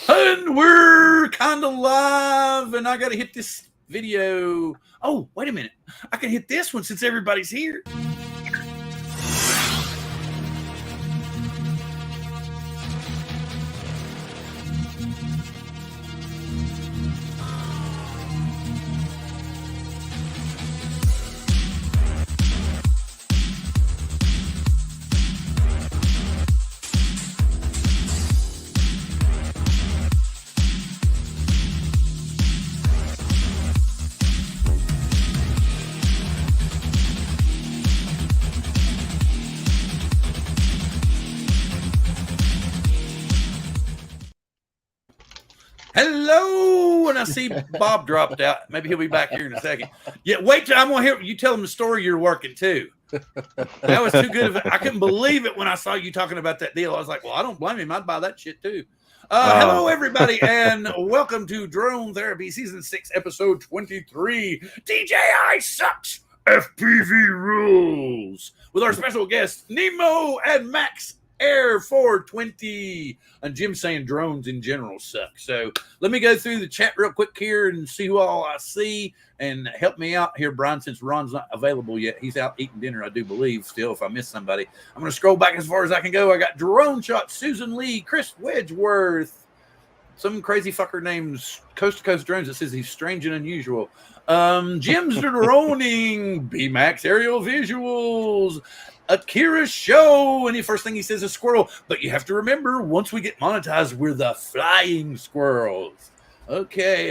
And we're kind of live, and I got to hit this video. Oh, wait a minute. I can hit this one since everybody's here. Hello, and I see Bob dropped out. Maybe he'll be back here in a second. Yeah, wait till I'm gonna hear you tell him the story you're working too. That was too good of it. I couldn't believe it when I saw you talking about that deal. I was like, well, I don't blame him. I'd buy that shit too. Hello, everybody, and welcome to Drone Therapy Season 6, Episode 23. DJI sucks. FPV rules. With our special guests, Nemo and Max Air 420. And Jim saying drones in general suck. So let me go through the chat real quick here and see who all I see and help me out here, Brian, since Ron's not available yet. He's out eating dinner, I do believe, still, if I miss somebody. I'm going to scroll back as far as I can go. I got Drone Shot, Susan Lee, Chris Wedgeworth, some crazy fucker named Coast to Coast Drones that says he's strange and unusual. Jim's droning, B-Max Aerial Visuals, Akira Show, and the first thing he says is squirrel, but you have to remember, once we get monetized, we're the flying squirrels. Okay,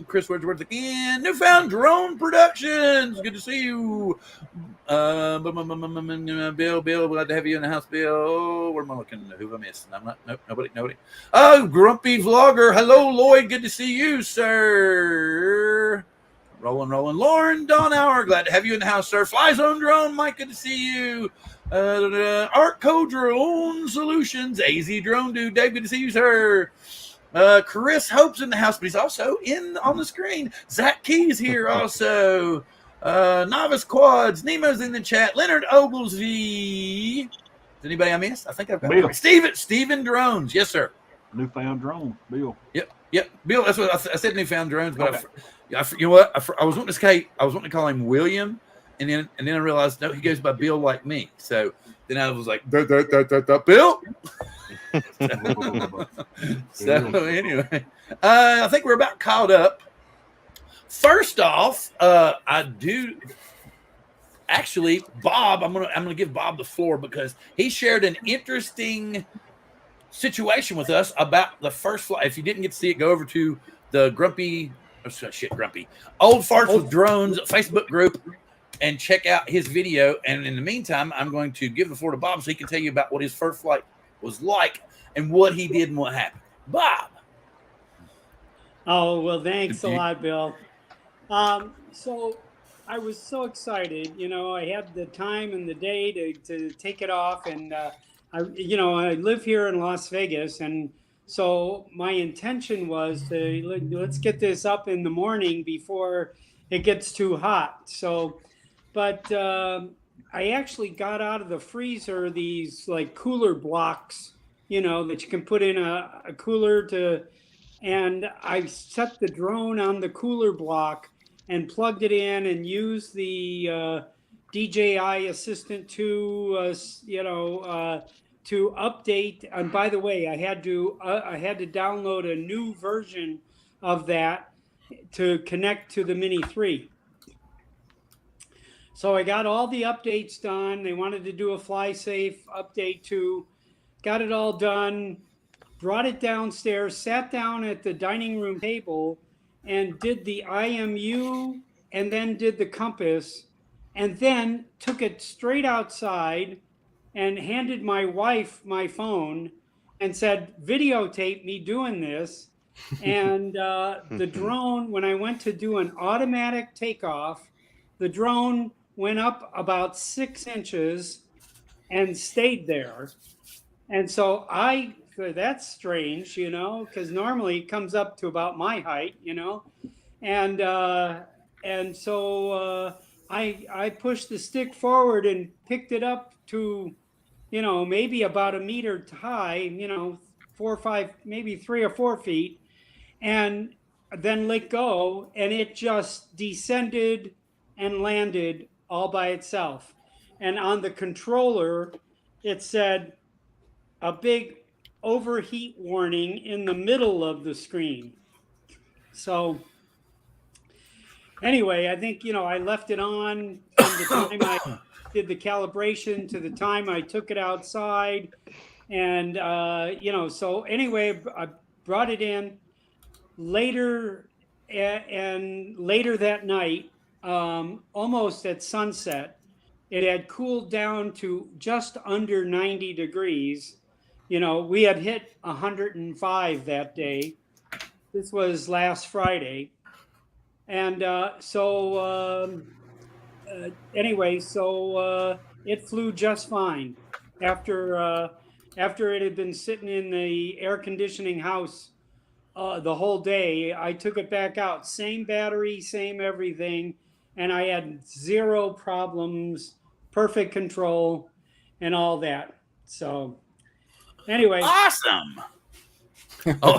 Chris Wedgeworth again. Newfound Drone Productions, good to see you. Bill, glad to have you in the house, Bill. Oh, where am I looking? Who have I missed? I'm not, nope, nobody. Oh, Grumpy Vlogger, hello, Lloyd, good to see you, sir. Rolling. Lauren Donauer, glad to have you in the house, sir. Fly Zone Drone, Mike, good to see you. Artco Drone Solutions, AZ Drone Dude, Dave, good to see you, sir. Chris Hope's in the house, but he's also on the screen. Zach Key's here also. Novice Quads, Nemo's in the chat. Leonard Oglesby. Is anybody I missed? I think I've got Bill. Steven Drones, yes, sir. Newfound Drone, Bill. Yep, Bill. That's what I said. Newfound Drones, but okay. You know what? I was wanting to call him William, and then I realized no, he goes by Bill like me. So then I was like, Bill. So anyway, I think we're about caught up. First off, I do actually, Bob. I'm gonna give Bob the floor because he shared an interesting situation with us about the first flight. If you didn't get to see it, go over to the Grumpy Old Farts with Drones Facebook group and check out his video. And in the meantime, I'm going to give the floor to Bob so he can tell you about what his first flight was like and what he did and what happened. Bob. Oh, well, thanks a lot, Bill. So I was so excited. You know, I had the time and the day to take it off. And, I live here in Las Vegas. And so my intention was to let's get this up in the morning before it gets too hot. So, but I actually got out of the freezer these like cooler blocks, you know, that you can put in a cooler and I set the drone on the cooler block and plugged it in and used the DJI Assistant 2, to update. And by the way, I had to download a new version of that to connect to the Mini 3. So I got all the updates done. They wanted to do a fly safe update too. Got it all done, brought it downstairs, sat down at the dining room table and did the IMU and then did the compass and then took it straight outside and handed my wife my phone and said, videotape me doing this. And the drone, when I went to do an automatic takeoff, the drone went up about 6 inches and stayed there. And so that's strange, you know, because normally it comes up to about my height, you know. And so I pushed the stick forward and picked it up to, you know, maybe about 1 meter high, you know, 4 or 5, maybe 3 or 4 feet, and then let go, and it just descended and landed all by itself. And on the controller, it said a big overheat warning in the middle of the screen. So anyway, I think, I left it on from the time I did the calibration to the time I took it outside. And, so anyway, I brought it in later, and later that night, almost at sunset, it had cooled down to just under 90 degrees. We had hit 105 that day. This was last Friday. And anyway, it flew just fine after it had been sitting in the air conditioning house the whole day. I took it back out, same battery, same everything, and I had 0 problems, perfect control, and all that. So anyway, awesome. Oh,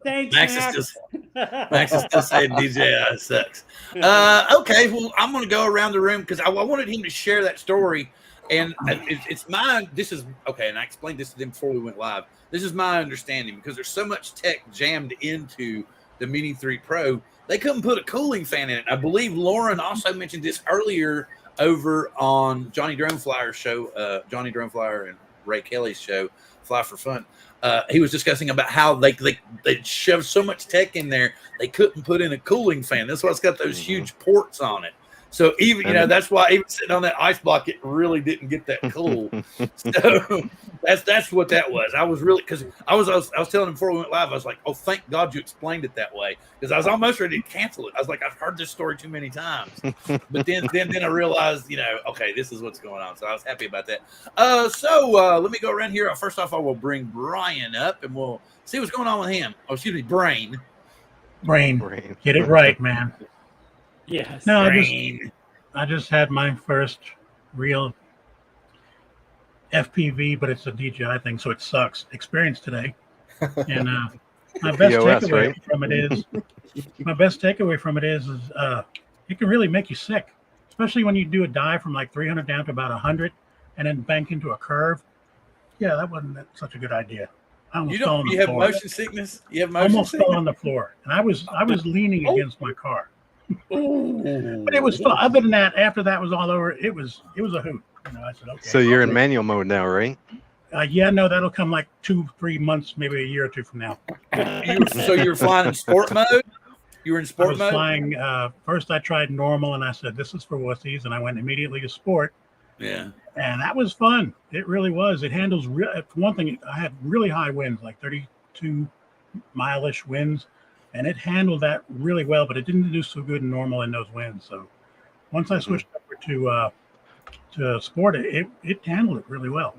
thanks, Max is still saying DJI sucks. Okay, well, I'm going to go around the room because I wanted him to share that story. And it's mine. This is okay. And I explained this to them before we went live. This is my understanding because there's so much tech jammed into the Mini 3 Pro. They couldn't put a cooling fan in it. I believe Lauren also mentioned this earlier over on Johnny Drone Flyer's show, Johnny Drone Flyer and Ray Kelly's show, Fly for Fun. He was discussing about how they shoved so much tech in there they couldn't put in a cooling fan. That's why it's got those huge ports on it. So even that's why even sitting on that ice block, it really didn't get that cool. So that's what that was. I was really because I was telling him before we went live. I was like, oh, thank God you explained it that way because I was almost ready to cancel it. I was like, I've heard this story too many times, but then I realized, okay, this is what's going on. So I was happy about that. So let me go around here. First off, I will bring Brian up and we'll see what's going on with him. Oh, excuse me, Brain. Get it right, man. Yes. No, I just had my first real FPV, but it's a DJI thing, so it sucks. Experience today, and my best takeaway from it is it can really make you sick, especially when you do a dive from like 300 down to about 100, and then bank into a curve. Yeah, that wasn't such a good idea. You have motion sickness. You have motion almost sickness? fell on the floor, and I was leaning against my car. But it was fun. Other than that, after that was all over, it was a hoot. I said, okay. So you're in manual mode now, right? Yeah, no, that'll come like 2-3 months, maybe a year or two from now. So you're flying in sport mode? You were in sport mode? Flying. First, I tried normal, and I said, this is for wussies, and I went immediately to sport. Yeah. And that was fun. It really was. It handles, for one thing, I had really high winds, like 32 mile-ish winds. And it handled that really well, but it didn't do so good in normal in those winds. So once I switched over to sport, it handled it really well.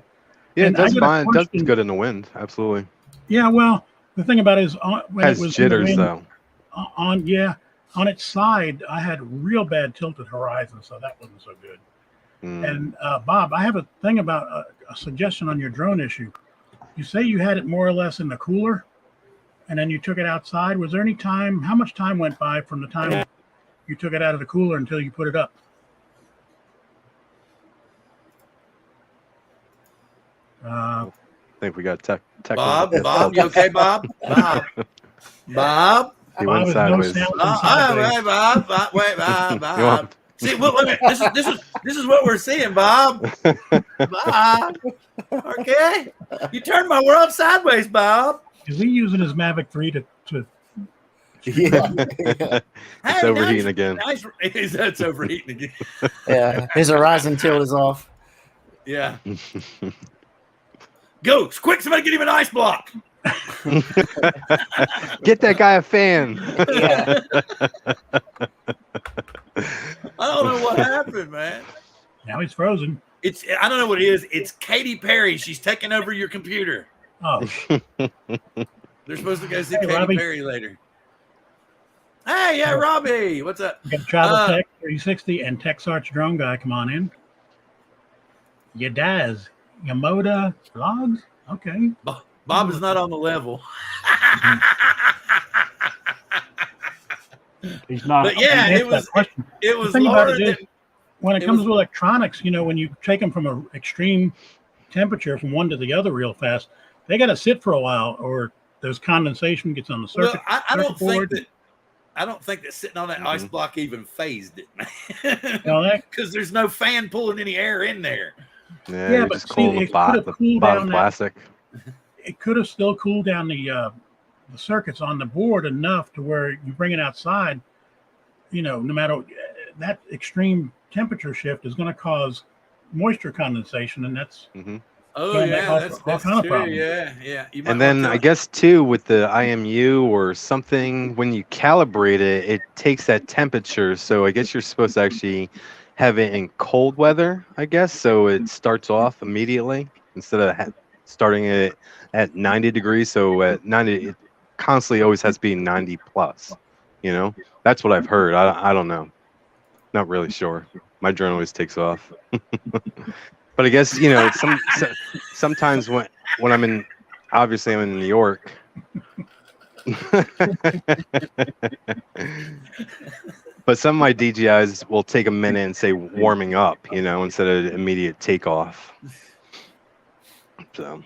Yeah, and it does fine. It does good in the wind. Absolutely. Yeah, well, the thing about it is when it was jitters wind, though. On its side, I had real bad tilted horizon, so that wasn't so good. And Bob, I have a thing about a suggestion on your drone issue. You say you had it more or less in the cooler, and then you took it outside. Was there any time? How much time went by from the time you took it out of the cooler until you put it up? I think we got tech. Bob, you okay, Bob? Bob. He went sideways. Wait, Bob. See, wait, this is what we're seeing, Bob. Bob. Okay. You turned my world sideways, Bob. Is he using his Mavic 3 to Yeah. It's overheating again. It's overheating again. Yeah, his horizon tilt is off. Yeah. Go, quick, somebody get him an ice block. Get that guy a fan. Yeah. I don't know what happened, man. Now he's frozen. I don't know what it is. It's Katy Perry. She's taking over your computer. Oh. They're supposed to go see Katy Robbie. Perry later. Hey, yeah, Robbie. What's up? We got Travel Tech 360 and TechSarch Drone Guy. Come on in. Yadaz. Yamoda Vlogs. Okay. Bob is not on the level. He's not. But yeah, Answer it was that question. it was The thing about lower it is, than when it it comes was- to electronics, you know, when you take them from an extreme temperature from one to the other real fast, they got to sit for a while, or there's condensation gets on the well, circuit. I don't think board. that I don't think that sitting on that ice block even phased it, You know, that, because there's no fan pulling any air in there. Yeah, Yeah, you're but just see, cooling it could've the cooled bottom down that- plastic. it could have still cooled down the circuits on the board enough to where you bring it outside. You know, no matter that extreme temperature shift is going to cause moisture condensation, and that's Oh Yeah, yeah, all that's kind of true. problems. Yeah. You might And then want I to- guess too with the IMU or something, when you calibrate it, it takes that temperature. So I guess you're supposed to actually have it in cold weather, I guess. So it starts off immediately instead of starting it at 90 degrees. So at 90, it constantly always has to be 90 plus. You know, that's what I've heard. I don't know. Not really sure. My drone always takes off. But I guess, you know, sometimes when I'm in, obviously I'm in New York. But some of my DJIs will take a minute and say warming up, you know, instead of immediate takeoff. So,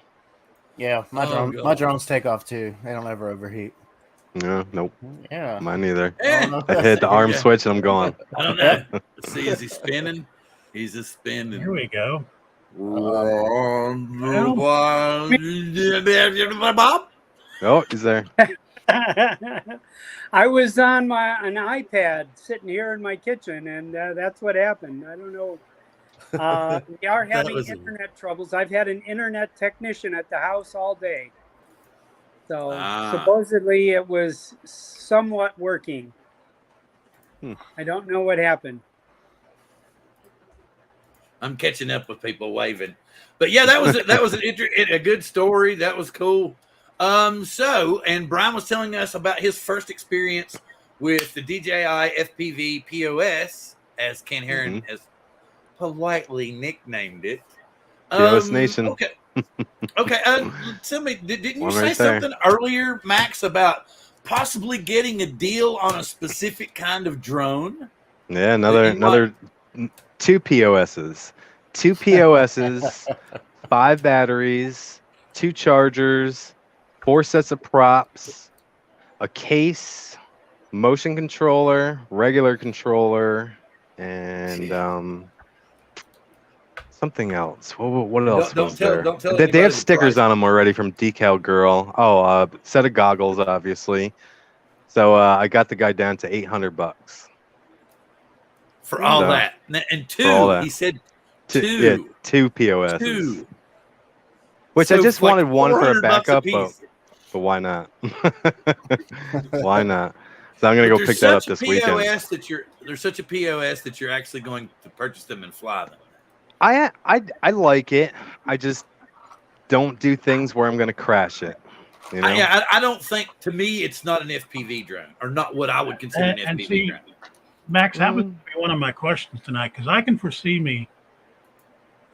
Yeah, my God. drones take off too. They don't ever overheat. no, nope, Yeah. mine neither. Eh, I hit the arm Yeah. switch and I'm gone. I don't know. Let's see, is he spinning? He's just spinning. here we go. Bob? Oh, he's there. I was on an iPad sitting here in my kitchen, and that's what happened. I don't know. We are having was- internet troubles. I've had an internet technician at the house all day. So supposedly it was somewhat working. I don't know what happened. I'm catching up with people waving, but yeah, that was a good story. That was cool. So, and Brian was telling us about his first experience with the DJI FPV POS, as Ken Heron has politely nicknamed it. POS Nation. Okay. Tell me, didn't you One say right there. something earlier, Max, about possibly getting a deal on a specific kind of drone? Yeah, another 2 POSs. 2 POSs, 5 batteries, 2 chargers, 4 sets of props, a case, motion controller, regular controller, and something else. What else Don't was tell- there? don't tell They anybody have the stickers price. on them already from Decal Girl. Oh, set of goggles, obviously. So I got the guy down to $800 For all So, that. And two, all that. he said Two, two. yeah, 2 POSs. Two. Which I So just for like wanted one for a $400 backup, piece. but why not? Why not? So I'm gonna But go there's pick that up such a this weekend. POS that there's such a POS that you're actually going to purchase them and fly them. I like it. I just don't do things where I'm gonna crash it. You know? I don't think, to me, it's not an FPV drone, or not what I would consider an And FPV see, drone. Max, that would be one of my questions tonight, because I can foresee me,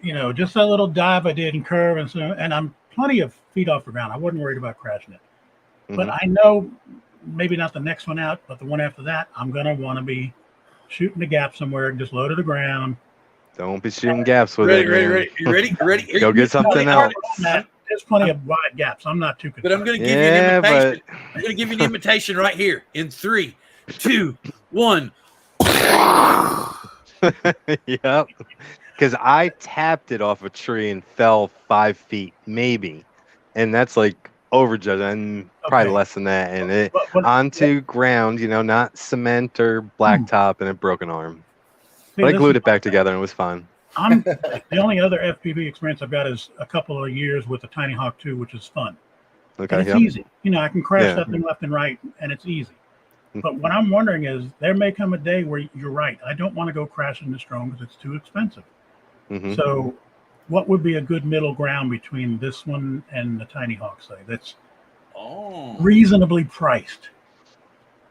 you know, just that little dive I did and curve, and I'm plenty of feet off the ground. I wasn't worried about crashing it. But I know maybe not the next one out, but the one after that, I'm going to want to be shooting a gap somewhere, just low to the ground. Don't be shooting gaps with Ready, it. ready, man. ready. You ready? Ready? Here Go you get something else. There's plenty of wide gaps. I'm not too But concerned. I'm going to give Yeah, you an invitation. I'm going to give you an invitation right here in 3, 2, 1. Yep. Because I tapped it off a tree and fell 5 feet, maybe, and that's like overjudged, and probably Okay. less than that, and it But onto ground, you know, not cement or blacktop, and a broken arm. see, But I this glued is- it back together, and it was fine. I'm the only other FPV experience I've got is a couple of years with the Tiny Hawk 2, which is fun. Okay. And it's Yep. easy. You know, I can crash Yeah. that thing left and right, and it's easy. But what I'm wondering is, there may come a day where you're right. I don't want to go crashing this drone because it's too expensive. Mhm. So, what would be a good middle ground between this one and the Tiny Hawk, say, that's Oh. reasonably priced?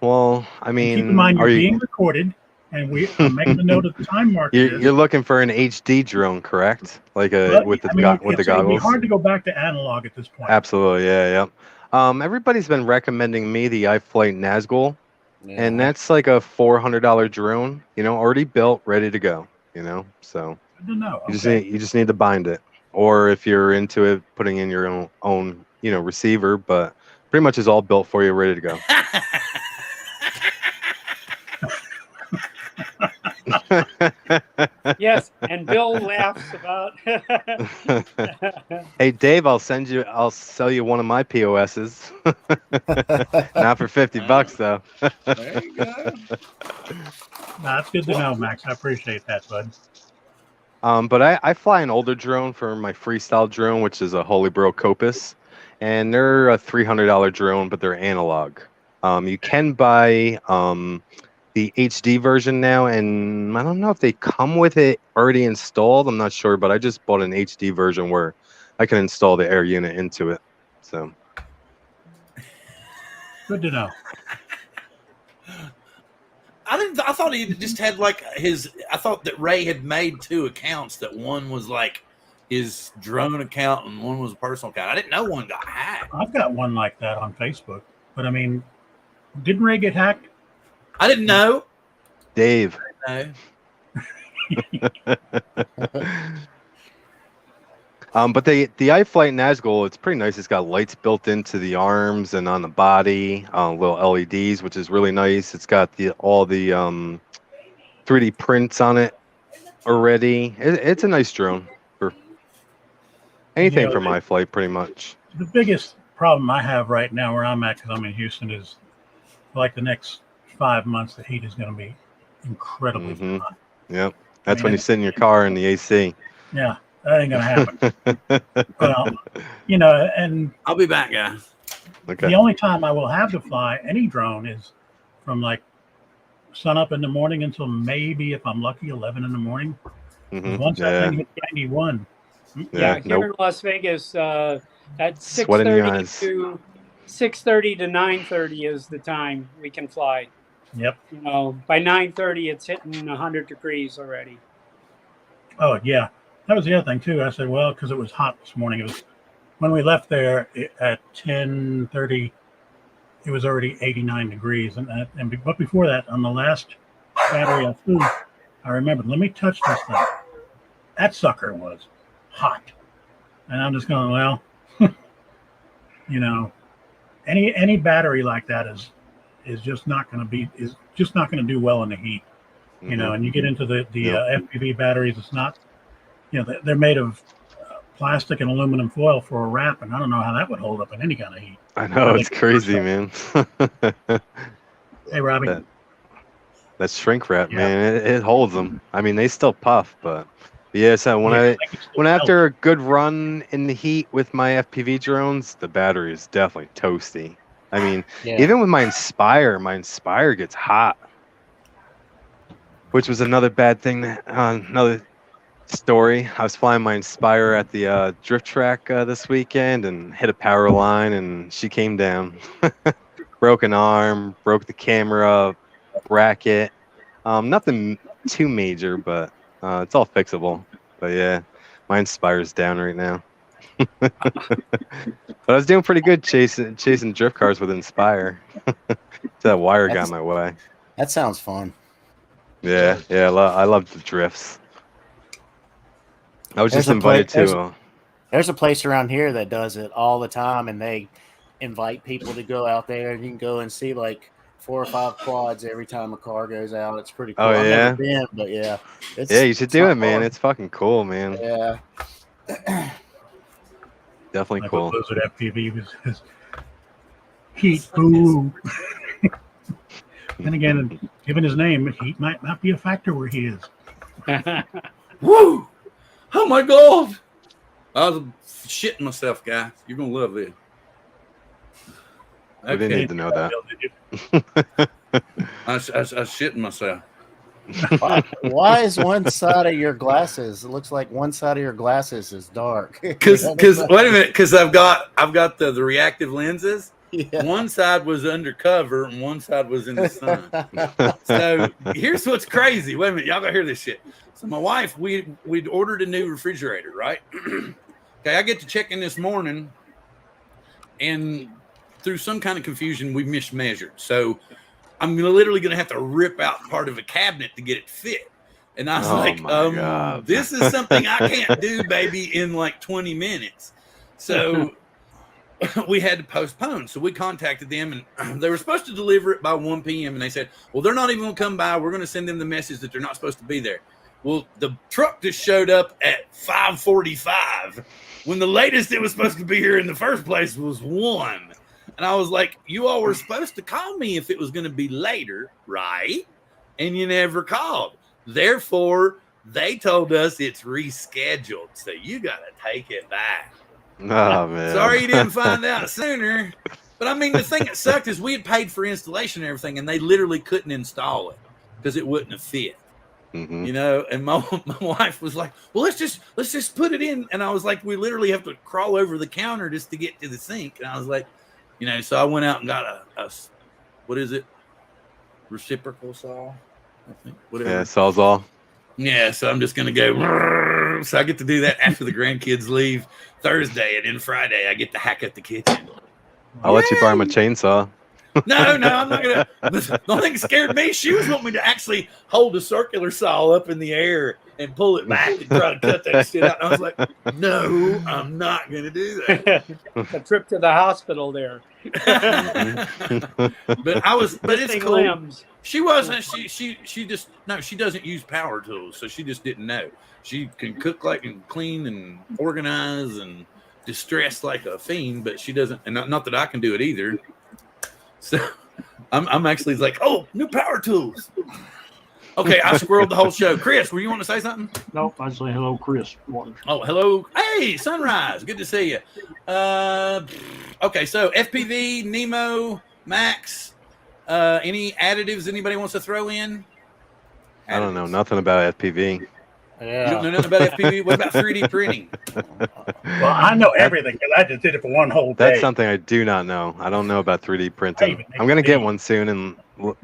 Well, I And mean, keep in mind, are you're you? being recorded, And I'm making a note of the time mark. You're looking for an HD drone, correct? Like with the It'd be goggles. hard to go back to analog at this point. Absolutely, yeah. Everybody's been recommending me the iFlight Nazgul, and that's like a $400 drone. Already built, ready to go. So Good to know. you just need to bind it, or if you're into it, putting in your own receiver. But pretty much is all built for you, ready to go. Yes, and Bill laughs about. Hey Dave, I'll sell you one of my POSs. Not for $50 though. There you go. That's good to know, Max. I appreciate that, bud. But I fly an older drone for my freestyle drone, which is a Holy Bro Copus, and they're a $300 drone, but they're analog. You can buy the HD version now, and I don't know if they come with it already installed. I'm not sure, but I just bought an HD version where I can install the air unit into it. So Good to know. I thought he just had like I thought that Ray had made 2 accounts. That one was like his drone account and one was a personal account. I didn't know one got hacked. I've got one like that on Facebook, but I mean, didn't Ray get hacked? I didn't know. Dave. No. But the iFlight Nazgul, it's pretty nice. It's got lights built into the arms and on the body, little LEDs, which is really nice. It's got all the 3D prints on it already. It's a nice drone for anything from iFlight, pretty much. The biggest problem I have right now where I'm at, because I'm in Houston, is like the next 5 months, the heat is going to be incredibly hot. Yep. That's when you sit in your car in the AC. Yeah, that ain't going to happen. Well, and I'll be back, guys. Okay. the only time I will have to fly any drone is from like sun up in the morning until maybe, if I'm lucky, 11 in the morning. Once that thing hits 91. Yeah, here in Las Vegas, at Sweat in your 6:30 eyes. to 6:30 to 9:30 is the time we can fly. Yep. By 9:30, it's hitting 100 degrees already. Oh, yeah. That was the other thing, too. I said, well, because it was hot this morning. It was when we left there at 10:30, it was already 89 degrees. But before that, on the last battery I flew, I remembered, let me touch this thing. That sucker was hot. And I'm just going, well, any battery like that is just not going to do well in the heat. And you get into the FPV batteries, it's not, they're made of plastic and aluminum foil for a wrap, and I don't know how that would hold up in any kind of heat. I know, it's crazy, man. Hey, Robbie. That shrink wrap, man, it holds them. I mean, they still puff, but yeah. So when after a good run in the heat with my FPV drones, the battery is definitely toasty. I mean, even with my Inspire gets hot, which was another bad thing. Another story. I was flying my Inspire at the drift track this weekend and hit a power line, and she came down. Broke an arm, broke the camera bracket. Nothing too major, but it's all fixable. But yeah, my Inspire's down right now. But I was doing pretty good chasing drift cars with Inspire. That wire got in my way. That sounds fun. Yeah, I love the drifts. I was just invited to. There's a place around here that does it all the time, and they invite people to go out there, and you can go and see like 4 or 5 quads every time a car goes out. It's pretty cool. Oh, I've yeah? never been, but yeah. You should do it, man. It's fucking cool, man. Yeah. Definitely Like cool. Blizzard FPV was heat. Ooh. And again, given his name, heat might not be a factor where he is. Woo! Oh my God! I was shitting myself, guys. You're gonna love this. We didn't need to know that. I was shitting myself. Why is one side of your glasses? It looks like one side of your glasses is dark. Because wait a minute, because I've got the reactive lenses, Yeah. One side was undercover and one side was in the sun. So here's what's crazy. Wait a minute, y'all gotta hear this shit. So my wife, we'd ordered a new refrigerator, right? Okay, I get to check in this morning, and through some kind of confusion, we mismeasured. So I'm literally gonna have to rip out part of a cabinet to get it fit. And I was like, God. this is something I can't do, baby, in like 20 minutes. So we had to postpone. So we contacted them, and they were supposed to deliver it by 1 p.m. And they said, well, they're not even going to come by. We're going to send them the message that they're not supposed to be there. Well, the truck just showed up at 5:45 when the latest it was supposed to be here in the first place was 1. And I was like, you all were supposed to call me if it was going to be later, right? And you never called. Therefore, they told us it's rescheduled. So you got to take it back. Oh, man. Sorry you didn't find out sooner. But I mean, the thing that sucked is we had paid for installation and everything, and they literally couldn't install it because it wouldn't have fit. Mm-hmm. You know, and my wife was like, well, let's just put it in. And I was like, we literally have to crawl over the counter just to get to the sink. And I was like, you know, so I went out and got a what is it? Reciprocal saw, I think. Whatever. Yeah, Sawzall. Yeah, so I'm just going to go. So I get to do that after the grandkids leave Thursday, and then Friday I get to hack at the kitchen. I'll let you borrow my chainsaw. No, I'm not going to. The only thing that scared me, she was wanting me to actually hold a circular saw up in the air and pull it back and try to cut that shit out. And I was like, no, I'm not going to do that. A trip to the hospital there. But it's Missing cool. limbs. She wasn't. She just no. She doesn't use power tools, so she just didn't know. She can cook like and clean and organize and distress like a fiend, but she doesn't. And not that I can do it either. So I'm actually like, oh, new power tools. Okay, I squirreled the whole show. Chris, were you want to say something? Nope, I say hello, Chris. Oh, hello. Hey, Sunrise. Good to see you. Okay, so FPV, Nemo, Max. Any additives anybody wants to throw in? I don't know nothing about FPV. Yeah. You don't know nothing about FPV? What about 3D printing? Well, I know everything because I just did it for one whole day. That's something I do not know. I don't know about 3D printing. I'm gonna get one soon and learn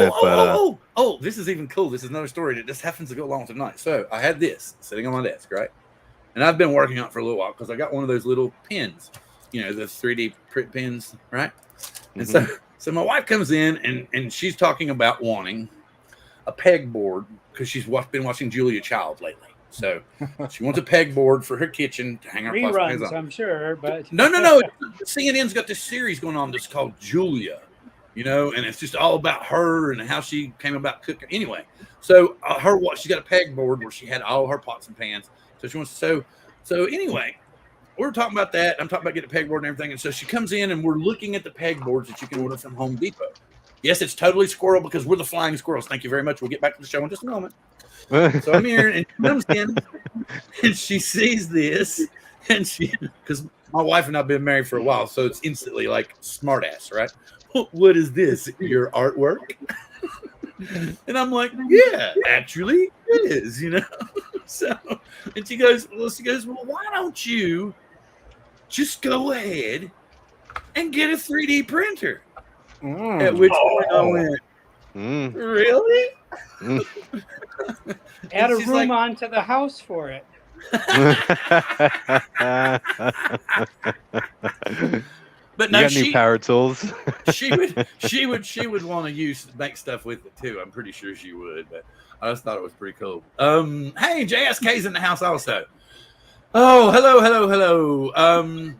it. But this is even cool. This is another story that just happens to go along tonight. So I had this sitting on my desk, right? And I've been working on it for a little while because I got one of those little pins, you know, the 3D print pins, right? And so my wife comes in and she's talking about wanting a pegboard because she's been watching Julia Child lately. So she wants a pegboard for her kitchen to hang her plastic pans Reruns, on. I'm sure, but No. CNN's got this series going on that's called Julia, you know, and it's just all about her and how she came about cooking. Anyway, so she's got a pegboard where she had all her pots and pans. So she wants so anyway, we're talking about that. I'm talking about getting a pegboard and everything. And so she comes in and we're looking at the pegboards that you can order from Home Depot. Yes, it's totally squirrel because we're the flying squirrels. Thank you very much. We'll get back to the show in just a moment. So I'm here and she comes in and she sees this and because my wife and I've been married for a while, so it's instantly like smart ass, right? What is this? Your artwork? And I'm like, yeah, actually it is, you know? So, and she goes, well, why don't you just go ahead and get a 3D printer? At which point I went, really? add a She's room like, onto the house for it. But no, you got new power tools. she would want to make stuff with it too. I'm pretty sure she would, but I just thought it was pretty cool. Hey, JSK's in the house also. Oh, hello.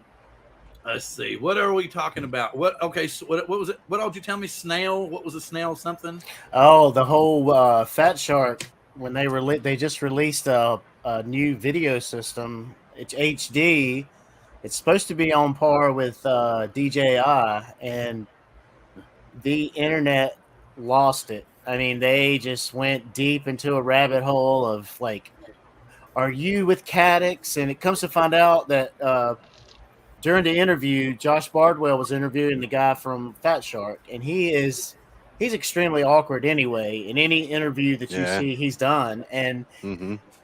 Let's see. What are we talking about? Okay, so what was it? What did you tell me? Snail? What was a snail something? Oh, the whole Fat Shark, when they just released a new video system. It's HD. It's supposed to be on par with DJI, and the internet lost it. I mean, they just went deep into a rabbit hole of like, are you with Caddx? And it comes to find out that during the interview, Josh Bardwell was interviewing the guy from Fat Shark, and he's extremely awkward anyway. In any interview that you see, he's done, and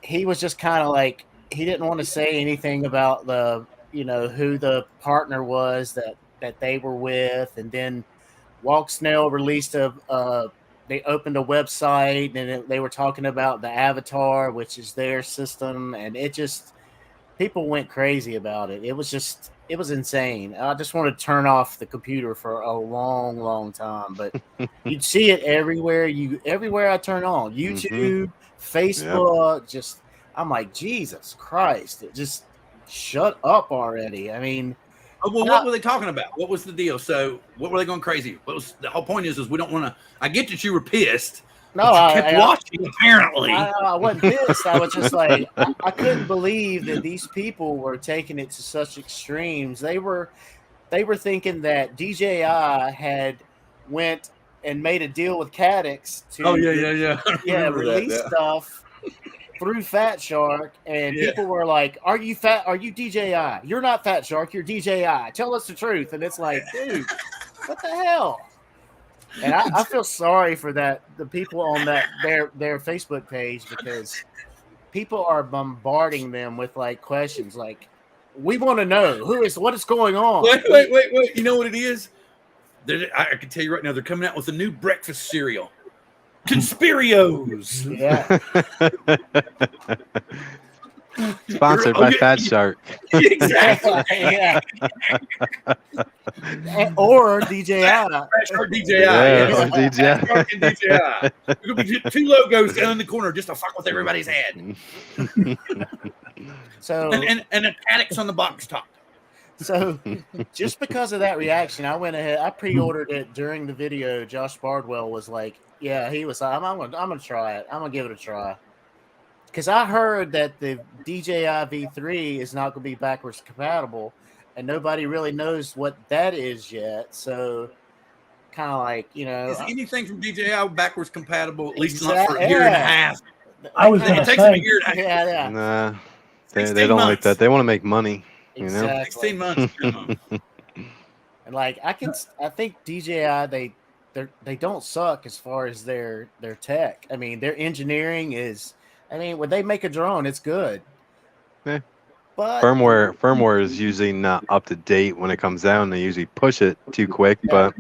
he was just kind of like, he didn't want to say anything about the, who the partner was that that they were with, and then Walk Snail released they opened a website, and they were talking about the Avatar, which is their system, and it just, people went crazy about it. It was insane. I just wanted to turn off the computer for a long, long time, but you'd see it everywhere. Everywhere I turn on, YouTube, Facebook, I'm like, Jesus Christ, it just shut up already. I mean, well, what were they talking about? What was the deal? So what were they going crazy? What was the whole point is we don't want to, I get that you were pissed. No, I kept watching, apparently. I wasn't pissed. I was just like, I couldn't believe that these people were taking it to such extremes. They were thinking that DJI had went and made a deal with Caddx to release stuff through Fat Shark, and people were like, "Are you fat? Are you DJI? You're not Fat Shark. You're DJI. Tell us the truth." And it's like, dude, what the hell? And I feel sorry for the people on their Facebook page, because people are bombarding them with like questions like, "We want to know what is going on." Wait! You know what it is? I can tell you right now, they're coming out with a new breakfast cereal, Conspirios. Yeah. Sponsored by Fat Shark. Exactly. Yeah. Or DJI. Or DJI. Yeah, Fat Shark and DJI. There's gonna be two logos down in the corner just to fuck with everybody's head. So and a Caddx on the box top. So just because of that reaction, I went ahead. I pre-ordered it during the video. Josh Bardwell was like, "Yeah, he was. I'm gonna try it. I'm gonna give it a try." Because I heard that the DJI V3 is not going to be backwards compatible, and nobody really knows what that is yet. So, kind of like, is anything from DJI backwards compatible? At least not for a year and a half. I was going to takes them a say, year and a half. Yeah. Nah, they don't like that. They want to make money. Exactly. 16 months. And like, I think DJI they don't suck as far as their tech. I mean, their engineering is. I mean, when they make a drone, it's good. Yeah. But firmware is usually not up to date when it comes out, and they usually push it too quick. Yeah. But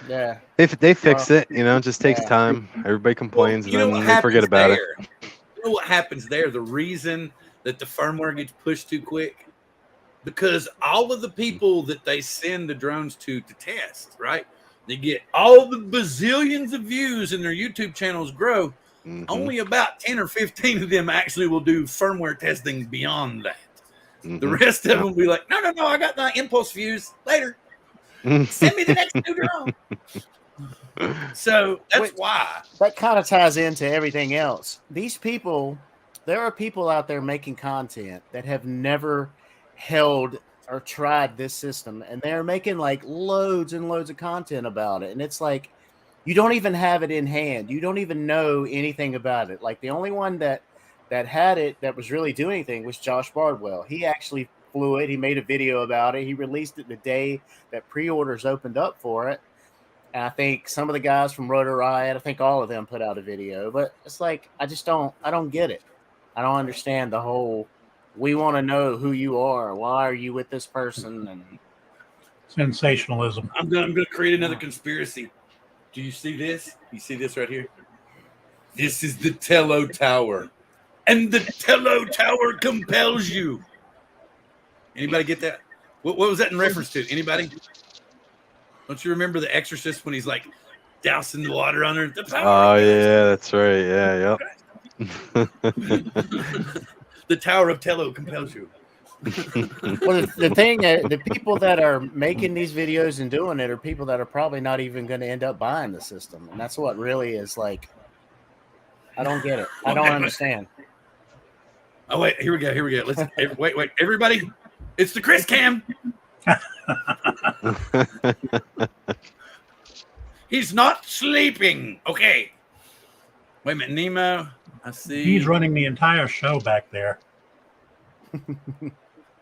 yeah, they fix it. It just takes time. Everybody complains, and then they forget about it. You know what happens there? The reason that the firmware gets pushed too quick, because all of the people that they send the drones to test, right? They get all the bazillions of views, and their YouTube channels grow. Mm-hmm. Only about 10 or 15 of them actually will do firmware testing beyond that. Mm-hmm. The rest of them will be like, no, I got my impulse views later. Send me the next new drone. So that's why. That kind of ties into everything else. There are people out there making content that have never held or tried this system, and they're making like loads and loads of content about it. And it's like, you don't even have it in hand. You don't even know anything about it. Like the only one that had it that was really doing anything was Josh Bardwell. He actually flew it. He made a video about it. He released it the day that pre-orders opened up for it. And I think some of the guys from Rotor Riot, I think all of them put out a video. But it's like, I don't get it. I don't understand the whole, we want to know who you are. Why are you with this person? And sensationalism. I'm going to create another conspiracy. Do you see this? You see this right here? This is the Tello Tower. And the Tello Tower compels you. Anybody get that? What was that in reference to? Anybody? Don't you remember The Exorcist when he's like dousing the water on her? Oh, yeah, that's right. Yeah, yep. The Tower of Tello compels you. Well, the thing, the people that are making these videos and doing it are people that are probably not even going to end up buying the system, and that's what really is like. I don't get it. I don't understand. Oh wait, here we go. Let's wait, everybody. It's the Chris Cam. He's not sleeping. Okay. Wait a minute, Nemo. I see. He's running the entire show back there.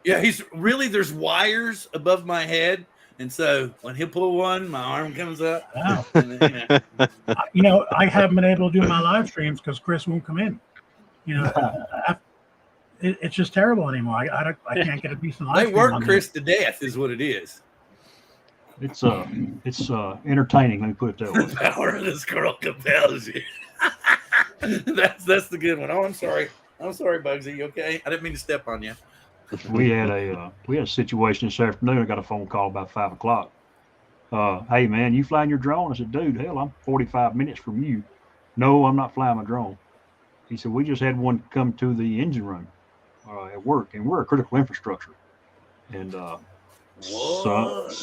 Yeah, there's wires above my head, and so when he'll pull one, my arm comes up. Wow. And then, I haven't been able to do my live streams because Chris won't come in. It's just terrible anymore. I can't get a decent live they stream work on Chris to death, is what it is. It's entertaining. Let me put it that way. The power of the squirrel compels you. That's the good one. Oh, I'm sorry, Bugsy. You okay? I didn't mean to step on you. We had a situation this afternoon. I got a phone call about 5 o'clock. Hey man, you flying your drone? I said, dude, hell, I'm 45 minutes from you. No, I'm not flying my drone. He said, we just had one come to the engine room at work, and we're a critical infrastructure. And somebody,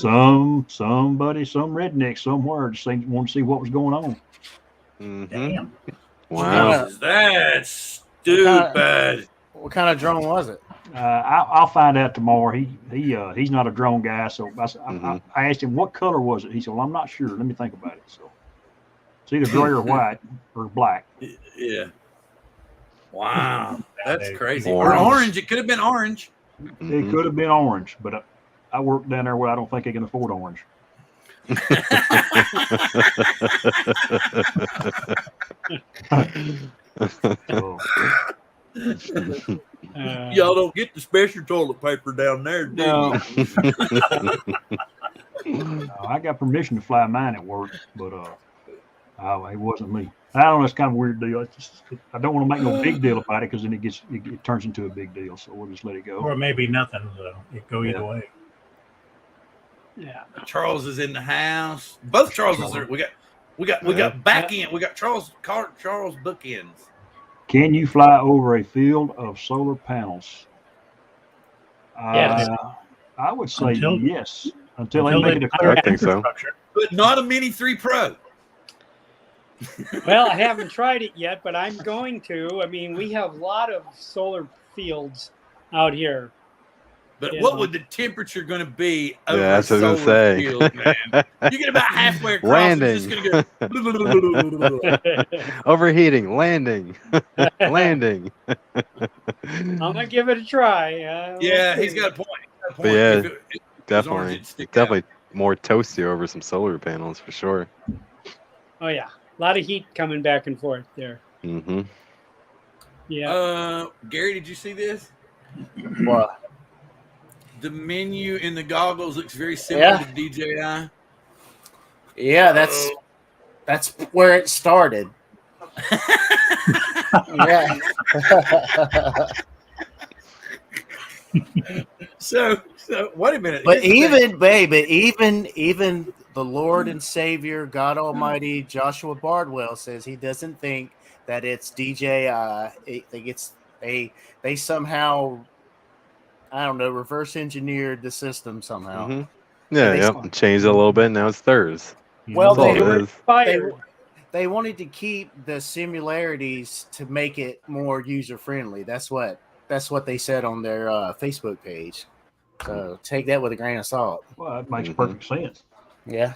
some redneck somewhere just wanted to see what was going on. Damn. Wow. That's stupid. What kind of drone was it? I'll find out tomorrow. He's not a drone guy, so I asked him what color was it. He said, "Well, I'm not sure. Let me think about it." So it's either gray or white or black. Yeah. Wow, that's crazy. Orange. Or orange. It could have been orange. It could have been orange, but I work down there where I don't think I can afford orange. So, Y'all don't get the special toilet paper down there, do No. you? I got permission to fly mine at work, but it wasn't me. I don't know. It's kind of a weird deal. I don't want to make no big deal about it because then it turns into a big deal. So we'll just let it go. Or maybe nothing. So it go either way. Yeah. Charles is in the house. Both Charleses are. We got back end. We got Charles bookends. Can you fly over a field of solar panels? Yes. I would say Until- yes. Until they make it a declare I think so. infrastructure. But not a Mini 3 Pro. Well, I haven't tried it yet, but I'm going to. I mean, we have a lot of solar fields out here. But Yeah. what would the temperature going to be over Yeah, that's a what I was solar gonna say. field, man? You get about halfway across, Landing. it's just going to go. Overheating, landing, landing. I'm gonna give it a try. Yeah, we'll he's see. got a point. But yeah, If it was orange, Definitely, it'd stick out. definitely more toasty over some solar panels for sure. Oh yeah, a lot of heat coming back and forth there. Mm-hmm. Yeah. Gary, did you see this? What? The menu in the goggles looks very similar Yeah. to DJI. Yeah, that's where it started. Yeah. So wait a minute. But Here's the thing. even the Lord and Savior, God Almighty, Joshua Bardwell says he doesn't think that it's DJI. They somehow, I don't know, reverse engineered the system somehow. Mm-hmm. Yeah, They- yep. Changed it a little bit. Now it's theirs. Well, That's all they it is. Fired. they wanted to keep the similarities to make it more user friendly. That's what they said on their Facebook page. So take that with a grain of salt. Well, that makes Mhm. perfect sense. Yeah.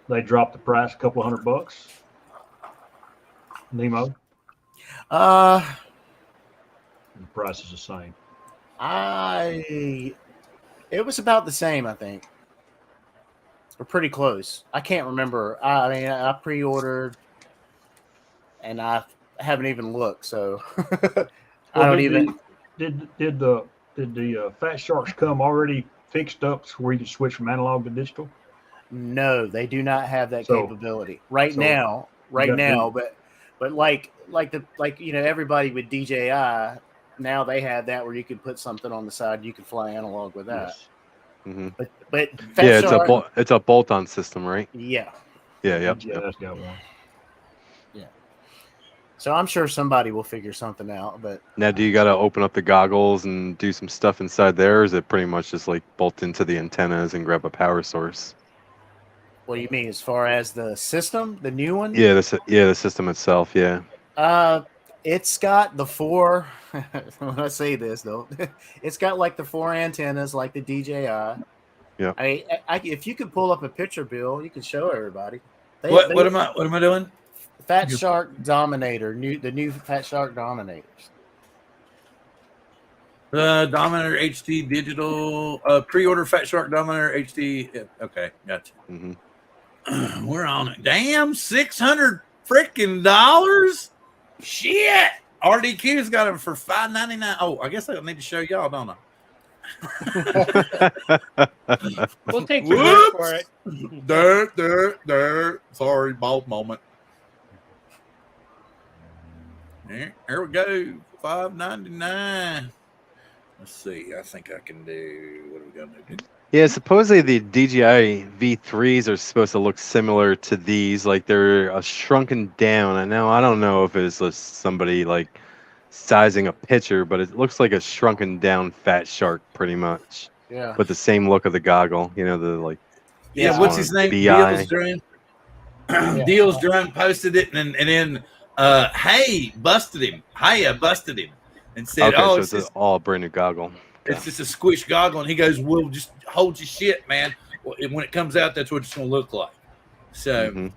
They dropped the price a couple $100. Nemo, Uh, the price is the same. it was about the same, I think. We're pretty close. I can't remember. I mean, I pre-ordered, and I haven't even looked. So I don't even. Did the Fat Sharks come already fixed up to where you can switch from analog to digital? No, they do not have that So- capability right so now. Right got now, but like everybody with DJI, now they have that where you can put something on the side. You can fly analog with that. Yes. Mm-hmm. But Fat Yeah, Shark, it's a bolt-on system, right? yeah. Yeah, yep. Yeah, that's got one. So I'm sure somebody will figure something out. But Now, do you got to open up the goggles and do some stuff inside there, or is it pretty much just like bolt into the antennas and grab a power source? what do you mean as far as the system, the new one? Yeah, the system itself. Yeah. It's got the four. When I say this though, it's got like the four antennas, like the DJI. Yeah. If you could pull up a picture, Bill, you can show everybody. What am I doing? Fat Shark Dominator, the new Fat Shark Dominators. Dominator HD digital pre-order Fat Shark Dominator HD. Yeah, okay, gotcha. Mm-hmm. We're on it. Damn, $600 freaking dollars. Shit. RDQ's got them for $5.99. Oh, I guess I need to show y'all, don't I? We'll take your word for it. Sorry, bald moment. Here we go. $5.99. Let's see. I think I can do. What are we gonna do? Yeah, supposedly the DJI V3s are supposed to look similar to these, like they're shrunken down. I don't know if it's just somebody like sizing a picture, but it looks like a shrunken down fat shark pretty much. Yeah. With the same look of the goggle, the like. Yeah, what's his name? BI. Deals Drone. Deals Drone posted it, and then hey, busted him. Hey, I busted him, and said, Okay, "Oh, so it's it's just, all brand new goggle. it's just a squish goggle." And he goes, "Well, just hold your shit, man. When it comes out, that's what it's going to look like." So,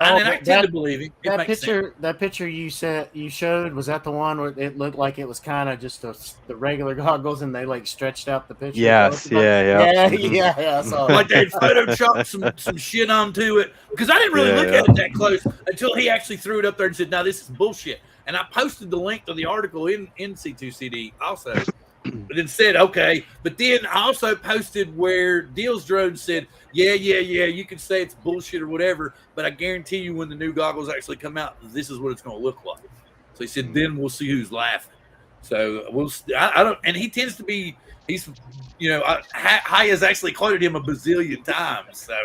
I tend to believe him. It makes sense. That picture you showed, was that the one where it looked like it was kind of just the regular goggles and they like stretched out the picture? Yes, yeah. I saw it. Like they photoshopped some shit onto it, because I didn't really look at it that close until he actually threw it up there and said, "No, this is bullshit." And I posted the link to the article in C2CD also, but it said okay. But then I also posted where Deals Drone said, yeah, you can say it's bullshit or whatever, but I guarantee you when the new goggles actually come out, this is what it's going to look like. So he said, then we'll see who's laughing. So I don't, and he tends to be, High has actually quoted him a bazillion times. So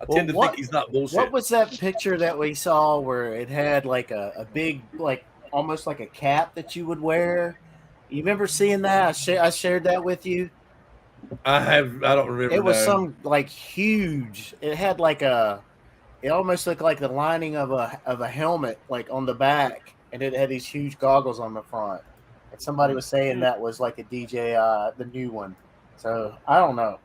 I tend to think he's not bullshit. What was that picture that we saw where it had like a big, like almost like a cap that you would wear? You remember seeing that? I shared that with you. I don't remember. It was some like huge. It had like it almost looked like the lining of a helmet, like on the back, and it had these huge goggles on the front. And somebody was saying that was like a DJI, the new one. So I don't know.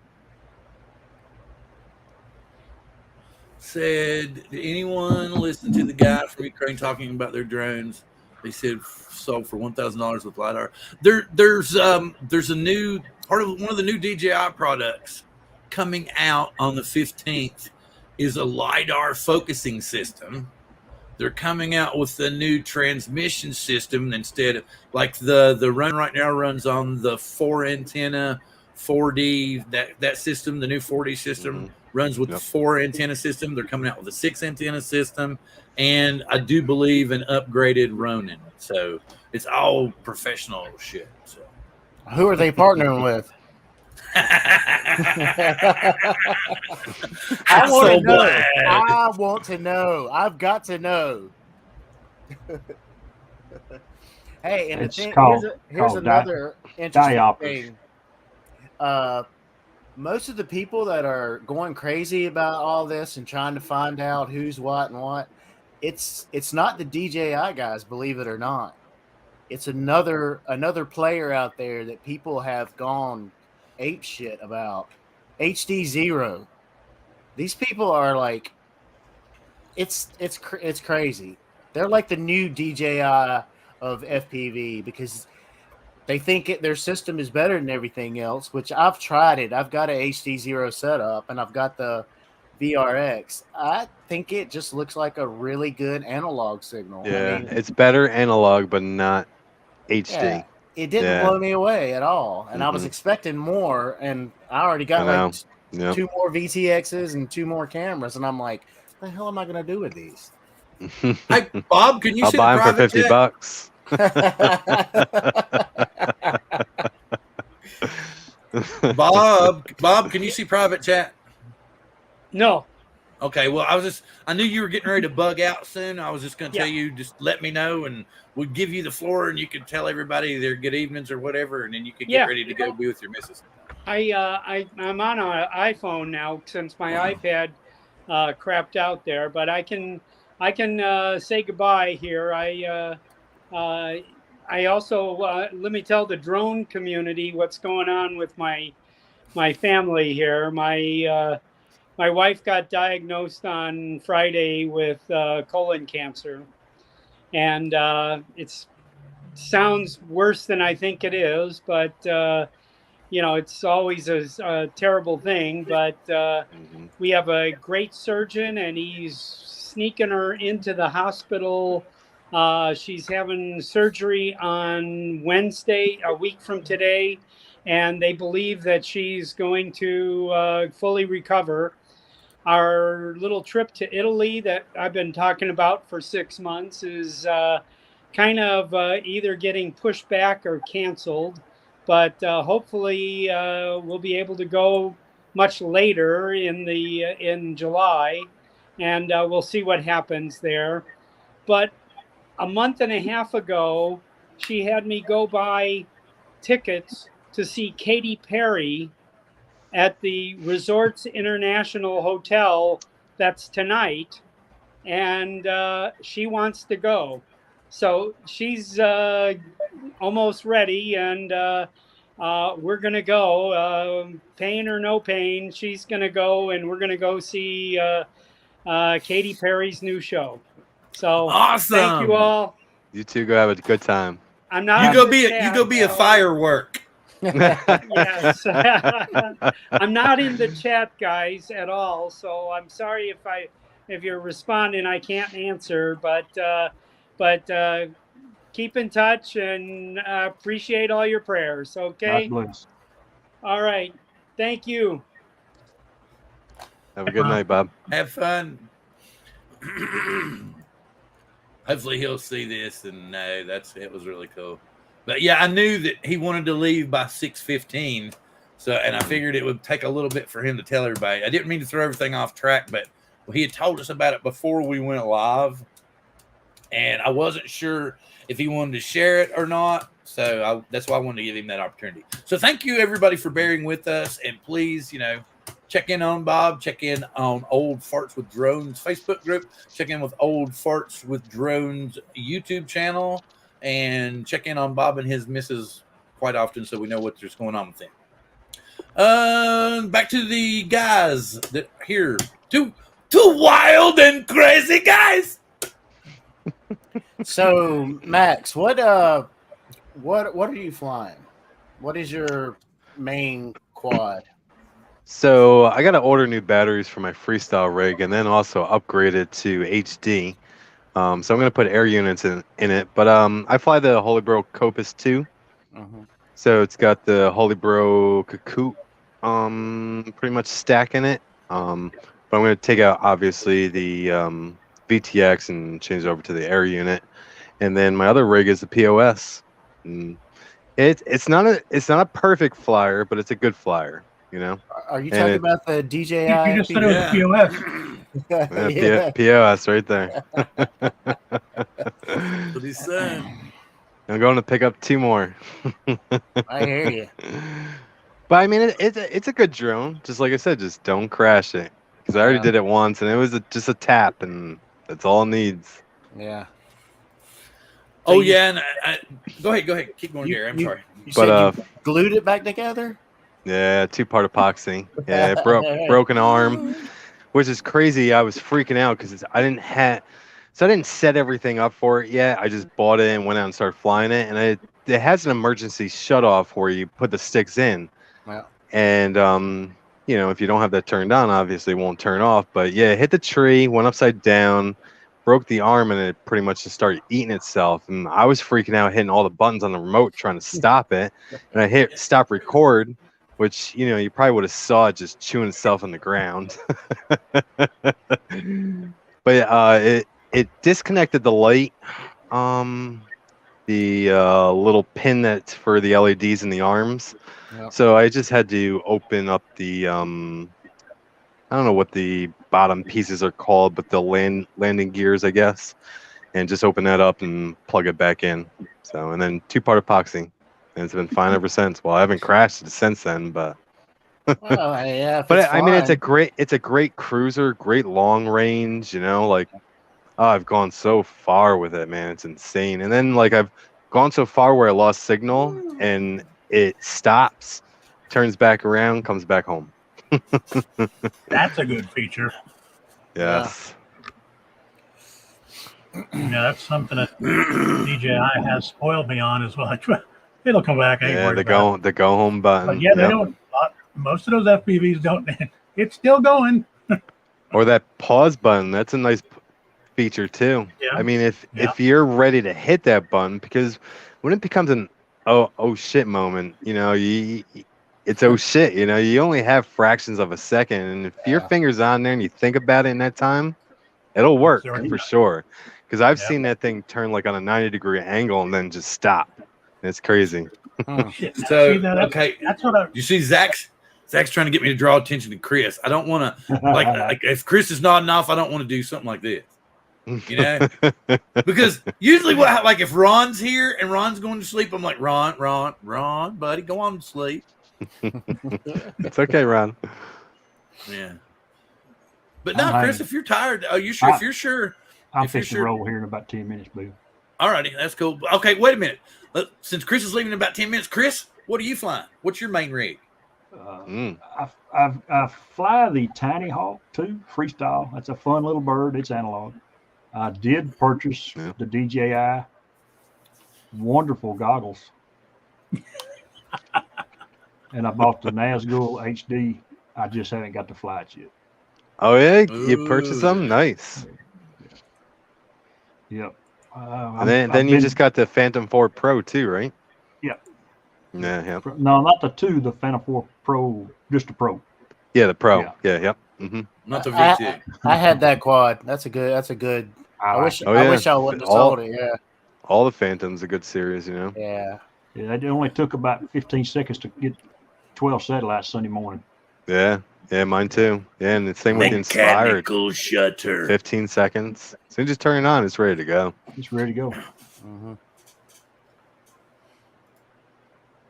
Said, did anyone listen to the guy from Ukraine talking about their drones? They said sold for $1,000 with LiDAR. There's a new part of one of the new DJI products coming out on the 15th is a LiDAR focusing system. They're coming out with a new transmission system instead of like the run right now runs on the 4 antenna 4D that system. The new 4D system runs with the 4 antenna system. They're coming out with a 6 antenna system, and I do believe an upgraded Ronin. So it's all professional shit. So who are they partnering with? I want to know. I've got to know. Hey, and here's another interesting thing. Most of the people that are going crazy about all this and trying to find out who's what and what, it's not the DJI guys, believe it or not. It's another player out there that people have gone ape shit about. HD Zero. These people are like, it's crazy. They're like the new DJI of FPV because they think their system is better than everything else, which I've tried it. I've got an HD Zero setup and I've got the VRX. I think it just looks like a really good analog signal. Yeah, it's better analog, but not HD. Yeah, it didn't blow me away at all. And I was expecting more, and I already got like 2 more VTXs and 2 more cameras, and I'm like, what the hell am I going to do with these? Hey, Bob, can you I'll buy them for $50. Bob, can you see private chat? No. Okay, well, I knew you were getting ready to bug out soon. I was just going to tell you, just let me know, and we'll give you the floor, and you can tell everybody their good evenings or whatever, and then you can get ready to go be with your missus. I'm on an iPhone now since my iPad crapped out there, but I can say goodbye here. I also let me tell the drone community what's going on with my family here. My wife got diagnosed on Friday with colon cancer, and it sounds worse than I think it is, but it's always a terrible thing. But we have a great surgeon, and he's sneaking her into the hospital. She's having surgery on Wednesday, a week from today, and they believe that she's going to fully recover. Our little trip to Italy that I've been talking about for 6 months is kind of either getting pushed back or canceled, but hopefully we'll be able to go much later in July, and we'll see what happens there. But a month and a half ago, she had me go buy tickets to see Katy Perry at the Resorts International Hotel. That's tonight, and she wants to go. So she's almost ready, and we're going to go. Pain or no pain, she's going to go, and we're going to go see Katy Perry's new show. So Awesome. Thank you all. You two go have a good time. I'm not. You go be a firework. Yes. I'm not in the chat, guys, at all. So I'm sorry if you're responding, I can't answer. But keep in touch, and appreciate all your prayers. Okay. God bless. All right. Thank you. Have a good night, Bob. Have fun. Hopefully he'll see this and know it was really cool. But yeah, I knew that he wanted to leave by 6:15. So, and I figured it would take a little bit for him to tell everybody. I didn't mean to throw everything off track, but he had told us about it before we went live. And I wasn't sure if he wanted to share it or not. So that's why I wanted to give him that opportunity. So thank you, everybody, for bearing with us. And please, check in on Bob, check in on Old Farts with Drones Facebook group, check in with Old Farts with Drones YouTube channel, and check in on Bob and his missus quite often so we know what's going on with them. Back to the guys that are here. Two wild and crazy guys. So, Max, what are you flying? What is your main quad? So I got to order new batteries for my freestyle rig, and then also upgrade it to HD. So I'm going to put air units in it. But I fly the Holybro Copus 2. So it's got the Holybro Cocoot pretty much stack in it. But I'm going to take out, obviously, the VTX and change it over to the air unit. And then my other rig is the POS. It's not a perfect flyer, but it's a good flyer. Are you talking about the DJI? You just said it was POS. Yeah, POS right there. What he said. I'm going to pick up 2 more. I hear you. But I mean, it's a good drone. Just like I said, just don't crash it. Because I already did it once, and it was just a tap, and that's all it needs. Yeah. Oh, yeah. And go ahead. Keep going, Gary. I'm sorry. You said you glued it back together? Yeah, 2-part epoxy. Yeah, broken arm, which is crazy. I was freaking out because I didn't set everything up for it yet. I just bought it and went out and started flying it, and it has an emergency shut off where you put the sticks in. Wow. And if you don't have that turned on, obviously it won't turn off. But yeah, it hit the tree, went upside down, broke the arm, and it pretty much just started eating itself. And I was freaking out, hitting all the buttons on the remote trying to stop it. And I hit stop record, which you probably would have saw it just chewing itself on the ground. But it disconnected the light, the little pin that's for the LEDs in the arms. Yep. So I just had to open up the I don't know what the bottom pieces are called, but the landing gears, I guess, and just open that up and plug it back in. So, and then 2-part epoxy, and it's been fine ever since. Well, I haven't crashed it since then, but well, yeah, but I mean, it's a great cruiser, great long range. I've gone so far with it, man. It's insane. And then I've gone so far where I lost signal, and it stops, turns back around, comes back home. That's a good feature. Yes. Yeah, that's something that DJI has spoiled me on as well. It'll come back. The go home button. But yeah, they don't. Most of those FPVs don't. It's still going. Or that pause button. That's a nice feature too. Yeah. I mean, if you're ready to hit that button, because when it becomes oh shit moment. You know, it's oh shit. You know, you only have fractions of a second, and if your finger's on there and you think about it in that time, it'll work Sure. for sure. Because I've Yep. seen that thing turn like on a 90-degree angle and then just stop. It's crazy. Shit. So See, okay, that's what I. you see, Zach's trying to get me to draw attention to Chris. I don't want to like if Chris is nodding off, I don't want to do something like this. You know, because usually like if Ron's here and Ron's going to sleep, I'm like, Ron, buddy, go on to sleep. It's okay, Ron. Yeah. But no, I'm Chris, hanging. if you're tired, if you're sure, I'm if you're fixing sure- to roll here in about 10 minutes, boo. all righty, that's cool. Okay, wait a minute. Since Chris is leaving in about 10 minutes, Chris, what are you flying? What's your main rig? I fly the Tiny Hawk 2 Freestyle. That's a fun little bird. It's analog. I did purchase the DJI wonderful goggles. And I bought the Nazgul HD. I just haven't got to fly it yet. Oh yeah, you purchased them? Nice. Yep. And then you just got the Phantom 4 Pro too, right? Yeah. Yeah. No, not the 2, the Phantom 4 Pro, just the Pro. Yeah, the Pro. Yeah. Yep. Mm-hmm. Not the V2. I had that quad. That's a good. I wish I wouldn't have sold it. Yeah. All the Phantoms a good series, you know. Yeah. Yeah, it only took about 15 seconds to get 12 satellites Sunday morning. Yeah, mine too. Yeah, and the same with the Inspired. Mechanical shutter. 15 seconds. As soon as you turn it on, it's ready to go. It's ready to go. Mm-hmm.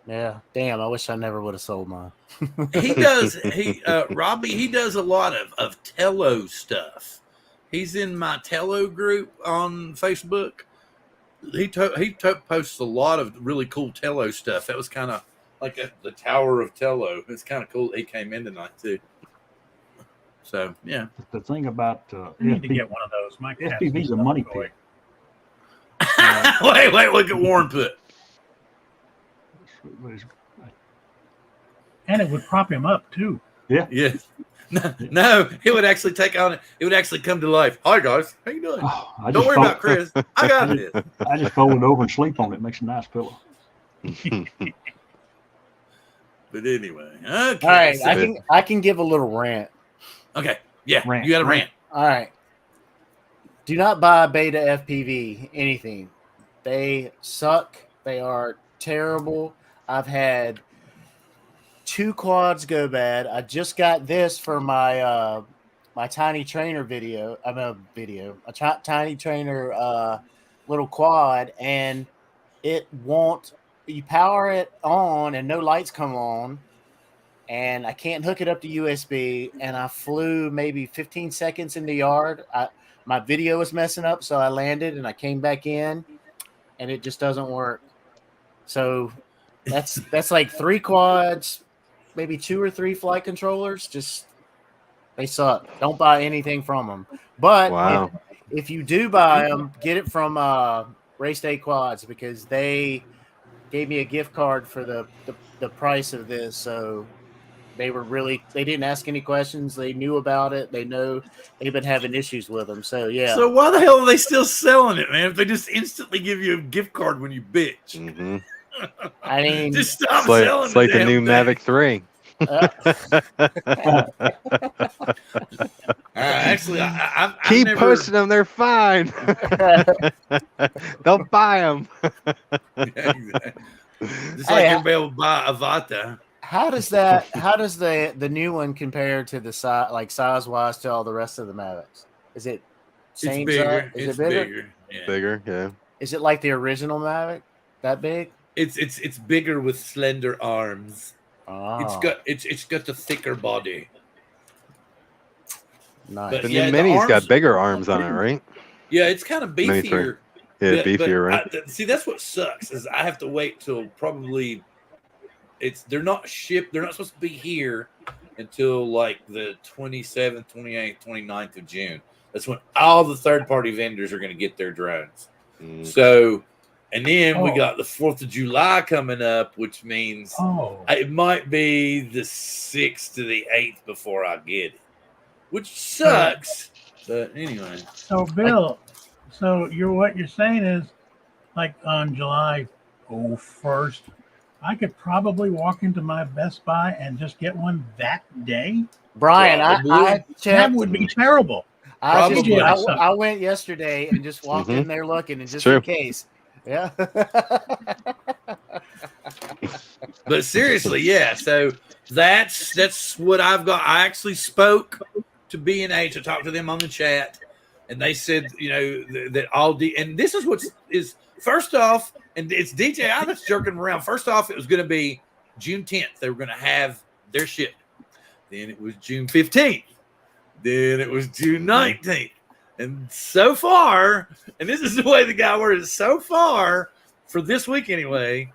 Yeah. Damn. I wish I never would have sold mine. He does. Robbie. He does a lot of tello stuff. He's in my tello group on Facebook. He posts a lot of really cool tello stuff. That was kind of like the Tower of Tello. It's kind of cool. He came in tonight too. So yeah. The thing about I need to get one of those. My cat's FPV's a money boy. pit. Wait! Look at Warren put. And it would prop him up too. Yeah. Yeah. No, it would actually take on it. It would actually come to life. Hi guys, how you doing? Oh, Don't worry about Chris. I got this. I just fold it over and sleep on it. Makes a nice pillow. But anyway, okay. All right. so- I can give a little rant. okay, yeah, Rant, you got a rant. rant. All right. Do not buy Beta FPV anything. They suck. They are terrible. I've had 2 quads go bad. I just got this for my my tiny trainer video. Tiny trainer little quad, and it won't. You power it on, and no lights come on. And I can't hook it up to USB, and I flew maybe 15 seconds in the yard. My video was messing up, so I landed and I came back in, and it just doesn't work. So that's like 3 quads, maybe 2 or 3 flight controllers. Just they suck. Don't buy anything from them. But Wow. if you do buy them, get it from Race Day Quads, because they gave me a gift card for the price of this. So they didn't ask any questions. They knew about it. They know they've been having issues with them. So yeah. So why the hell are they still selling it, man? If they just instantly give you a gift card when you bitch, Mm-hmm. I mean, just stop It's like, selling. it's like the damn new thing. Mavic 3. Actually, I've Keep never, pushing them. They're fine. Don't buy them. Yeah, exactly. Just like everybody will buy a Vata. how does the new one compare to the size wise to all the rest of the Mavics? Is it same It's bigger. size? Is It's it bigger? bigger. Yeah. Bigger, yeah. Is it like the original Mavic? That big? It's bigger with slender arms. Oh, It's got the thicker body. nice. But The yeah, new the Mini's arms- got bigger arms on it, right? Yeah, it's kind of Mini three. beefier. Yeah, but beefier, right? See, that's what sucks is I have to wait till probably they're not shipped. They're not supposed to be here until like the 27th, 28th, 29th of June. That's when all the third-party vendors are going to get their drones. Mm. So, and then we Oh. got the 4th of July coming up, which means Oh, it might be the 6th to the 8th before I get it, which sucks. But anyway, so Bill, so what you're saying is, like on July go first. I could probably walk into my Best Buy and just get one that day. Brian, Probably. I That checked. would be terrible. Probably. I went yesterday and just walked in there looking, and just True. in case. Yeah. But seriously, yeah. So that's what I've got. I actually spoke to B&H. I talked to them on the chat, and they said, you know, that all and this is what is first off, and it's DJI that's jerking around. First off, it was going to be June 10th. They were going to have their ship. Then it was June 15th. Then it was June 19th. And so far, and this is the way the guy worded it, so far, for this week anyway,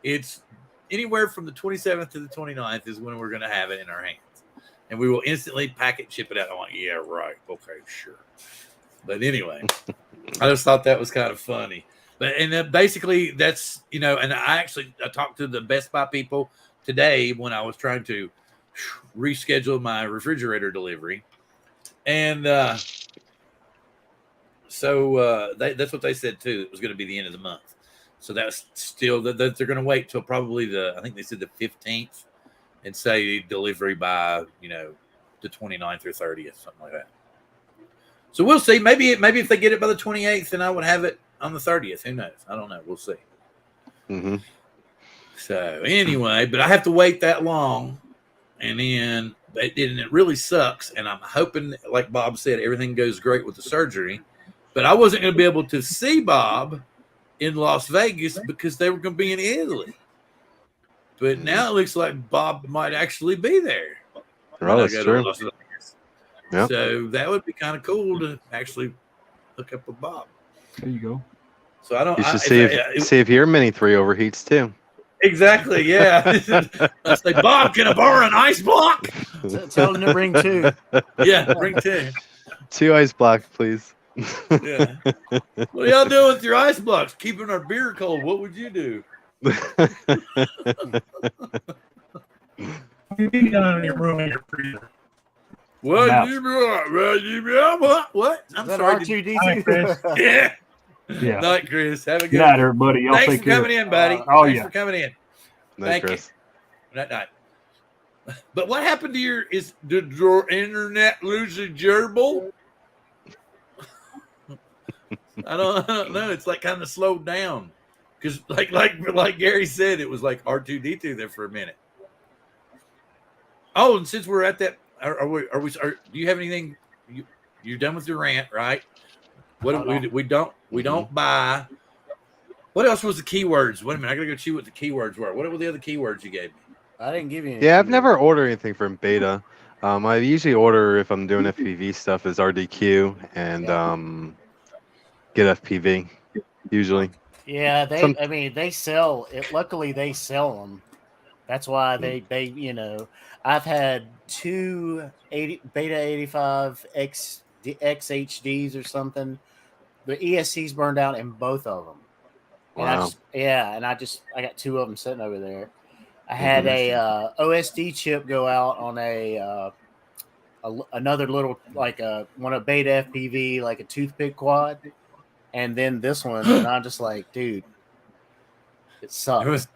it's anywhere from the 27th to the 29th is when we're going to have it in our hands. And we will instantly pack it, ship it out. I'm like, yeah, right. Okay, sure. But anyway, I just thought that was kind of funny. But and basically that's, you know, and I talked to the Best Buy people today when I was trying to reschedule my refrigerator delivery. And so that's what they said too. It was going to be the end of the month. So that's still that they're going to wait till probably I think they said the 15th and say delivery by, you know, the 29th or 30th, something like that. So we'll see. Maybe if they get it by the 28th, then I would have it on the 30th. Who knows? I don't know. We'll see. Mm-hmm. So anyway, but I have to wait that long, and then it really sucks. And I'm hoping, like Bob said, everything goes great with the surgery. But I wasn't going to be able to see Bob in Las Vegas because they were going to be in Italy. But now it looks like Bob might actually be there. Oh, that's true. Yep. So that would be kind of cool to actually hook up with Bob. There you go. So I don't. You should see if your Mini 3 overheats too. Exactly. Yeah. I say, Bob, can I borrow an ice block? Tell them to bring 2. Yeah, bring 2. 2 ice blocks, please. Yeah. What are y'all doing with your ice blocks? Keeping our beer cold. What would you do? You need it in your room in your freezer. What? What? I'm Is that sorry. R2D2? Hi, Chris. Yeah. Yeah. Night, Chris. Have a Good good night, everybody. Y'all Thanks take for care. coming in, buddy. Oh, Thanks yeah. for coming in. Nice, Thank Chris. you. Night. But what happened to did your internet lose a gerbil? I don't know. It's like kind of slowed down because, like Gary said, it was like R2D2 there for a minute. Oh, and since we're at that, do you have anything? You're done with your rant, right? What we don't buy. What else was the keywords? Wait a minute, I gotta go see what the keywords were. What were the other keywords you gave me? I didn't give you any. Yeah, I've never ordered anything from beta. I usually order if I'm doing FPV stuff is RDQ and get FPV usually. Yeah, they sell it. Luckily, they sell them. That's why they you know, I've had 2 Beta 85 XHDs or something. The ESC's burned out in both of them. Wow. And I got 2 of them sitting over there. I had a OSD chip go out on another little one of Beta FPV, like a toothpick quad, and then this one, and I'm just like, dude, it sucks.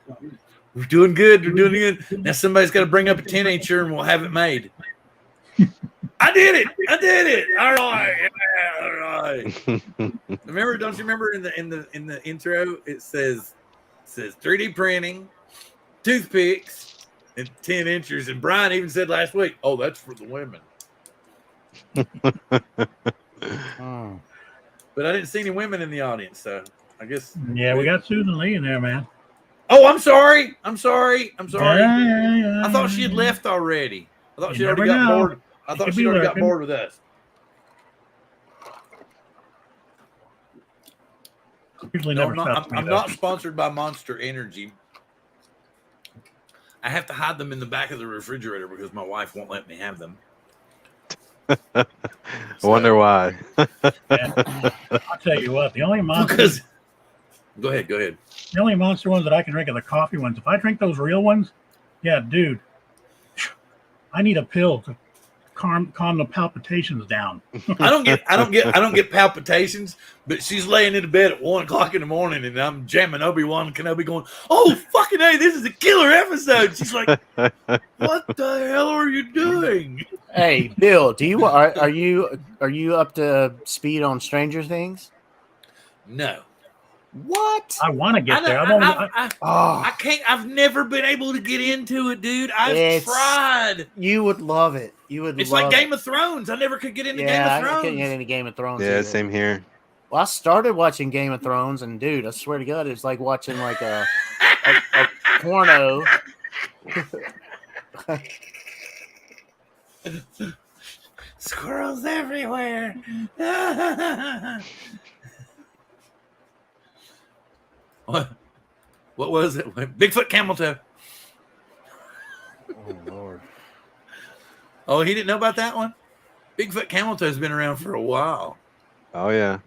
We're doing good. We're doing good. Now somebody's got to bring up a 10-incher and we'll have it made. I did it. All right. Yeah, all right. Remember? Don't you remember in the intro? It says 3D printing, toothpicks, and 10-inchers. And Brian even said last week, "Oh, that's for the women." But I didn't see any women in the audience, so I guess. Yeah, we got Susan Lee in there, man. Oh, I'm sorry. Yeah. I thought she had left already. I thought You she already never got know. bored. I thought she already got bored with us. Usually No, never stops me, I'm though. not sponsored by Monster Energy. I have to hide them in the back of the refrigerator because my wife won't let me have them. I wonder why. Yeah. I'll tell you what, the only monster Go ahead. The only monster ones that I can drink are the coffee ones. If I drink those real ones, yeah, dude, I need a pill calm the palpitations down. I don't get palpitations, but she's laying in the bed at 1 o'clock in the morning, and I'm jamming Obi-Wan Kenobi, going, "Oh fucking hey, this is a killer episode." She's like, "What the hell are you doing?" Hey, Bill, are you up to speed on Stranger Things? No. What? I want to get there. I can't. I've never been able to get into it, dude. I've tried. You would love it. It's like Game of Thrones. I never could get into Game of I Thrones. couldn't get into Game of Thrones. Yeah, either. same here. Well, I started watching Game of Thrones, and dude, I swear to God, it's like watching like a porno. Squirrels everywhere. What was it? Bigfoot camel toe. Oh Lord. Oh, he didn't know about that one? Bigfoot camel toe has been around for a while. Oh yeah.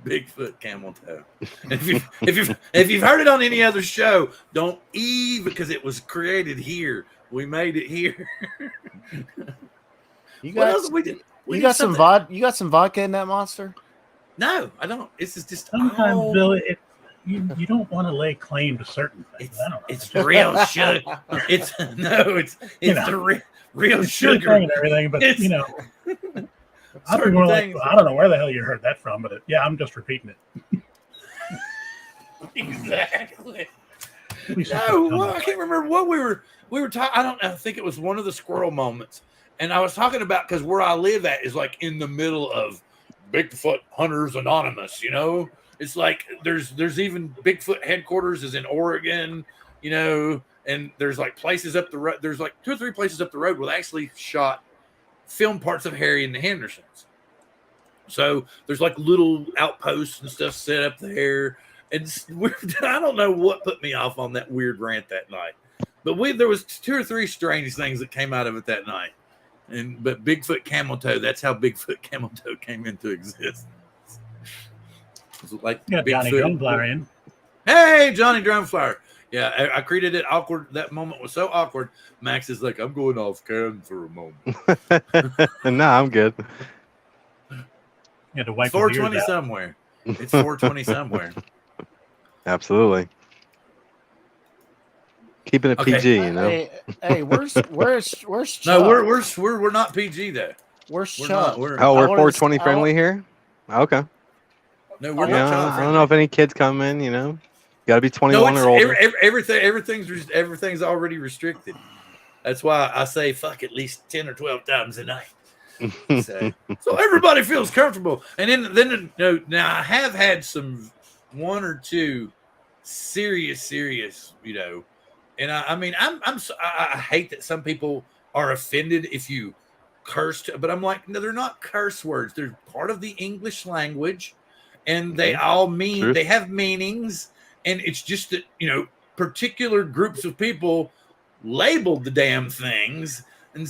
Bigfoot camel toe. If you've heard it on any other show, don't because it was created here. We made it here. You What got else we did? you got some vodka. You got some vodka in that monster. No, I don't. This is just Sometimes, Bill, you don't want to lay claim to certain things. I don't know. It's real sugar. It's the real It's sugar and everything, but It's- you know, I'd be Certain more like, things. I don't know where the hell you heard that from, but yeah, I'm just repeating it. Exactly. Please No, don't well, I can't remember what we were talking. I don't know. I think it was one of the squirrel moments, and I was talking about because where I live at is like in the middle of Bigfoot Hunters Anonymous. You know, it's like there's even Bigfoot headquarters is in Oregon. You know, and there's like places up the road. There's like 2 or 3 places up the road where they actually filmed parts of Harry and the Hendersons. So there's like little outposts and stuff set up there. And I don't know what put me off on that weird rant that night, but there was 2 or 3 strange things that came out of it that night. But Bigfoot camel toe, that's how Bigfoot camel toe came into existence. It was like Yeah, Johnny Drumflower in. Hey, Johnny Drumflower. Yeah, I created it awkward. That moment was so awkward. Max is like, I'm going off cam for a moment. No, I'm good. You had to wipe 420 his ears out. somewhere. It's 420 somewhere. Absolutely. Keeping it Okay. PG, you know. Hey, where's Chuck? No, we're not PG though. Where's We're Chuck? not. We're Oh, I we're wanted to 420 s- I friendly here. Okay. no, we're Yeah, not. child I don't friendly. know if any kids come in. You know, got to be No, 21 it's or older. everything's already restricted. That's why I say fuck at least 10 or 12 times a night. So everybody feels comfortable. And then now I have had some 1 or 2 serious, you know. And I hate that some people are offended if you cursed, but I'm like, no, they're not curse words. They're part of the English language, and they all mean True. they have meanings. And it's just that, you know, particular groups of people labeled the damn things. And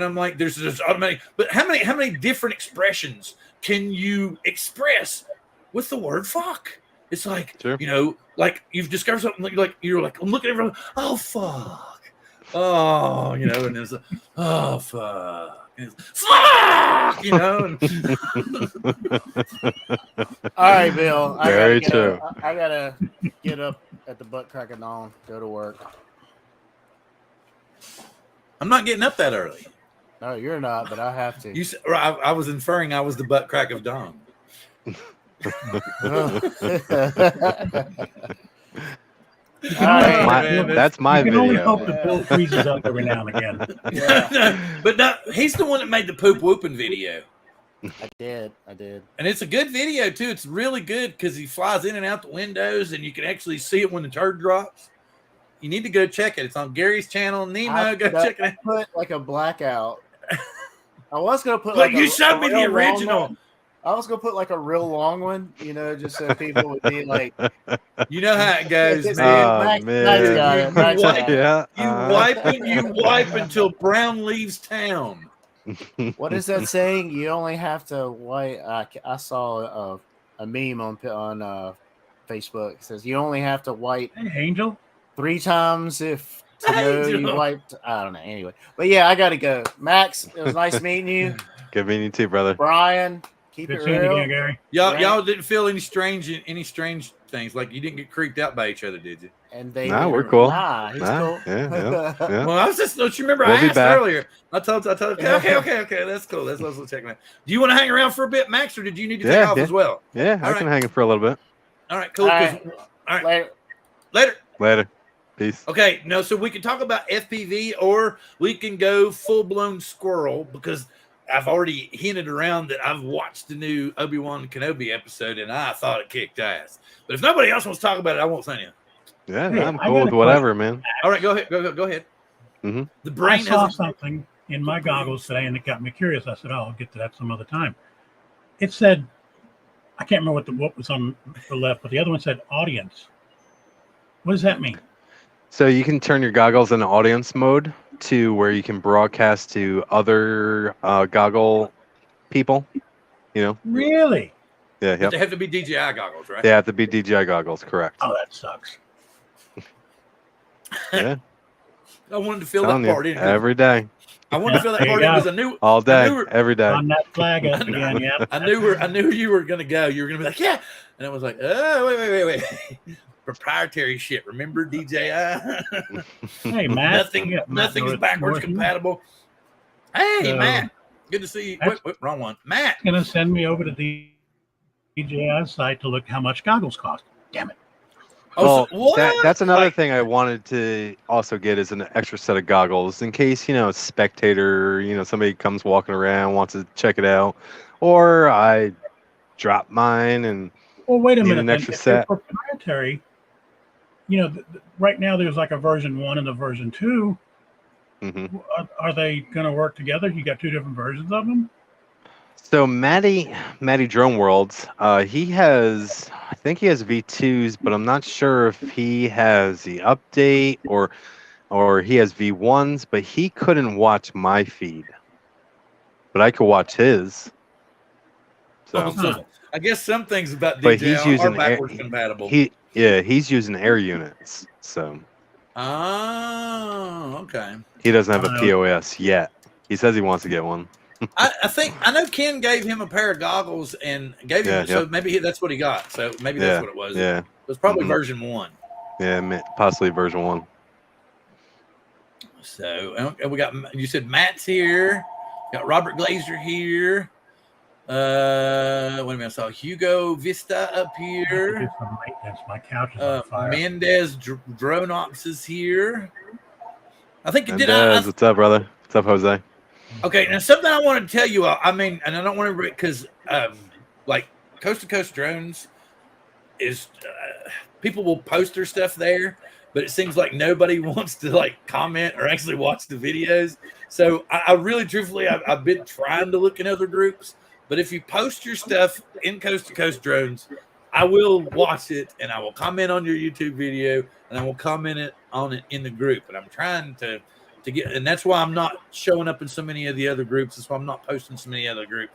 I'm like, there's this automatic, but how many different expressions can you express with the word fuck? It's like, Sure. you know, like you've discovered something like you're like, I'm looking at everyone, oh fuck. Oh, you know, and it's like, oh fuck. And it's, fuck, you know. All right, Bill. Very true. I gotta get up at the butt crack of dawn, go to work. I'm not getting up that early. No, you're not, but I have to. You said, I was inferring I was the butt crack of dawn. All right. That's my You can only video. hope that Bill freezes up every now and again. Yeah. But no, he's the one that made the poop whooping video. I did. And it's a good video too. It's really good because he flies in and out the windows, and you can actually see it when the turd drops. You need to go check it. It's on Gary's channel, Nemo. Go check it out. I put like a blackout. I was gonna put Look, like you a showed me the real long original. one. I was gonna put like a real long one, you know, just so people would be like, You know how it goes, "This man. Oh, Max man. got it, Max got it." Yeah. You wipe until Brown leaves town. What is that saying? You only have to wipe. I saw a meme on Facebook. It says you only have to wipe Hey, Angel. 3 times if to know Angel. you wiped. I don't know. Anyway, but yeah, I got to go. Max, it was nice meeting you. Good meeting you too, brother. Brian, keep Good it seeing you real. again, Gary. Y'all didn't feel any strange things, like you didn't get creeped out by each other, did you? And they Nah, we're cool. Nah, he's Nah, cool. yeah. Well, I was just, don't you remember We'll I be asked back. earlier? I told okay, that's cool. That's what I was checking out. Do you want to hang around for a bit, Max, or did you need to take off as well? Yeah, I can hang it for a little bit. All right, cool. All right. All right. Later. Later. Peace. Okay, no, so we can talk about FPV or we can go full-blown squirrel, because I've already hinted around that I've watched the new Obi-Wan Kenobi episode and I thought it kicked ass. But if nobody else wants to talk about it, I won't say anything. Yeah, Hey, I'm I cool got with a whatever, man. All right, go ahead. Go ahead. Mm-hmm. The I brain saw has something in my goggles today, and it got me curious. I said, "Oh, I'll get to that some other time." It said, I can't remember what was on the left, but the other one said audience. What does that mean? So you can turn your goggles into audience mode to where you can broadcast to other goggle people. You know? Really? Yeah, But yep. they have to be DJI goggles, right? They have to be DJI goggles, correct? Oh, that sucks. Yeah, I wanted to feel telling that you, part in. every day, I wanted to feel that There you part in go. because I knew all day, knew- every day. On that flag up again, yeah. I knew you were gonna go. You were gonna be like, yeah, and I was like, oh, wait. Proprietary shit. Remember DJI? Hey, Matt. Nothing Yeah, Matt is North- backwards North- compatible. Hey, So- Matt. Good to see you. Wait, wrong one. Matt. Going to send me over to the DJI site to look how much goggles cost. Damn it. Oh, so, what? That's another Like, thing I wanted to also get is an extra set of goggles in case, a spectator, somebody comes walking around, wants to check it out, or I drop mine and Well, wait a need minute. an then. extra If they're set. proprietary, right now there's like a version 1 and a version 2. Mhm. Are they going to work together? You got two different versions of them? So Matty Drone Worlds, I think he has V2s, but I'm not sure if he has the update or he has V1s, but he couldn't watch my feed. But I could watch his. So so I guess some things about But DJI he's using are backwards compatible. he's using air units. So Oh, okay. he doesn't have a Uh, POS yet. He says he wants to get one. I know Ken gave him a pair of goggles and gave him, Yeah, so yep. maybe that's what he got. So maybe that's what it was. Yeah. It was probably Mhm. version 1. Yeah, possibly version 1. So we got, you said Matt's here, got Robert Glazer here. Wait a minute, I saw Hugo Vista up I have to here. do some maintenance. My couch is on fire. Mendez Dronox is here. I think you And did. what's up, brother? What's up, Jose? Okay, now something I want to tell you. I mean, and I don't want to, because like Coast to Coast Drones is people will post their stuff there, but it seems like nobody wants to like comment or actually watch the videos. So I really, truthfully, I've been trying to look in other groups, but if you post your stuff in Coast to Coast Drones, I will watch it and I will comment on your YouTube video and I will comment on it in the group. And I'm trying to get, and that's why I'm not showing up in so many of the other groups. That's why I'm not posting so many other groups.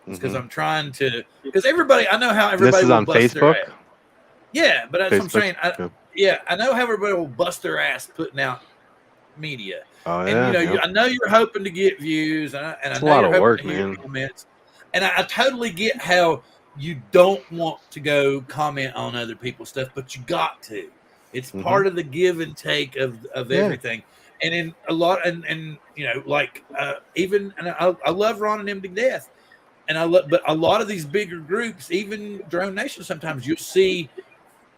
It's because I'm trying to, because everybody, I know how everybody This is will on bust their Facebook? ass. Yeah, but that's what I'm saying. Yeah. I know how everybody will bust their ass putting out media. Oh, And yeah. I know you're hoping to get views, and I It's know a lot you're of hoping work, to hear man. comments. And I totally get how you don't want to go comment on other people's stuff, but you got to. It's part of the give and take of everything. And in a lot, and like even, and I love Ron and him to death, and but a lot of these bigger groups, even Drone Nation, sometimes you'll see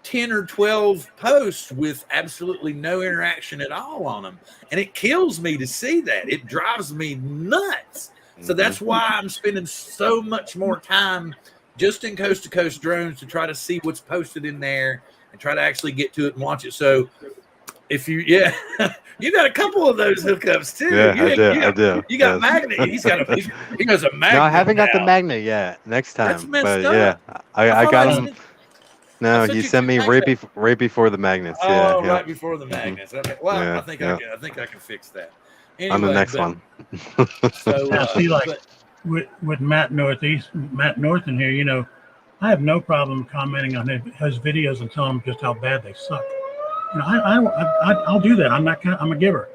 10 or 12 posts with absolutely no interaction at all on them, and it kills me to see that. It drives me nuts. So that's why I'm spending so much more time just in Coast to Coast Drones to try to see what's posted in there and try to actually get to it and watch it. So if you, you got a couple of those hookups too. Yeah, I do. You got Yes. Magnet. He goes a Magnet. No, I haven't got the now. magnet yet. Next time. That's messed But up. yeah, I thought got I him. sent- No, sent you you sent me two right before the magnets. Yeah, Oh, yeah. right before the magnets. Okay. Well, Yeah, I think yeah. I think I can fix that. On the Anyway, next but- one. So Now, see, like but- with Matt North in here, I have no problem commenting on his videos and telling him just how bad they suck. You know, I'll do that. I'm a giver.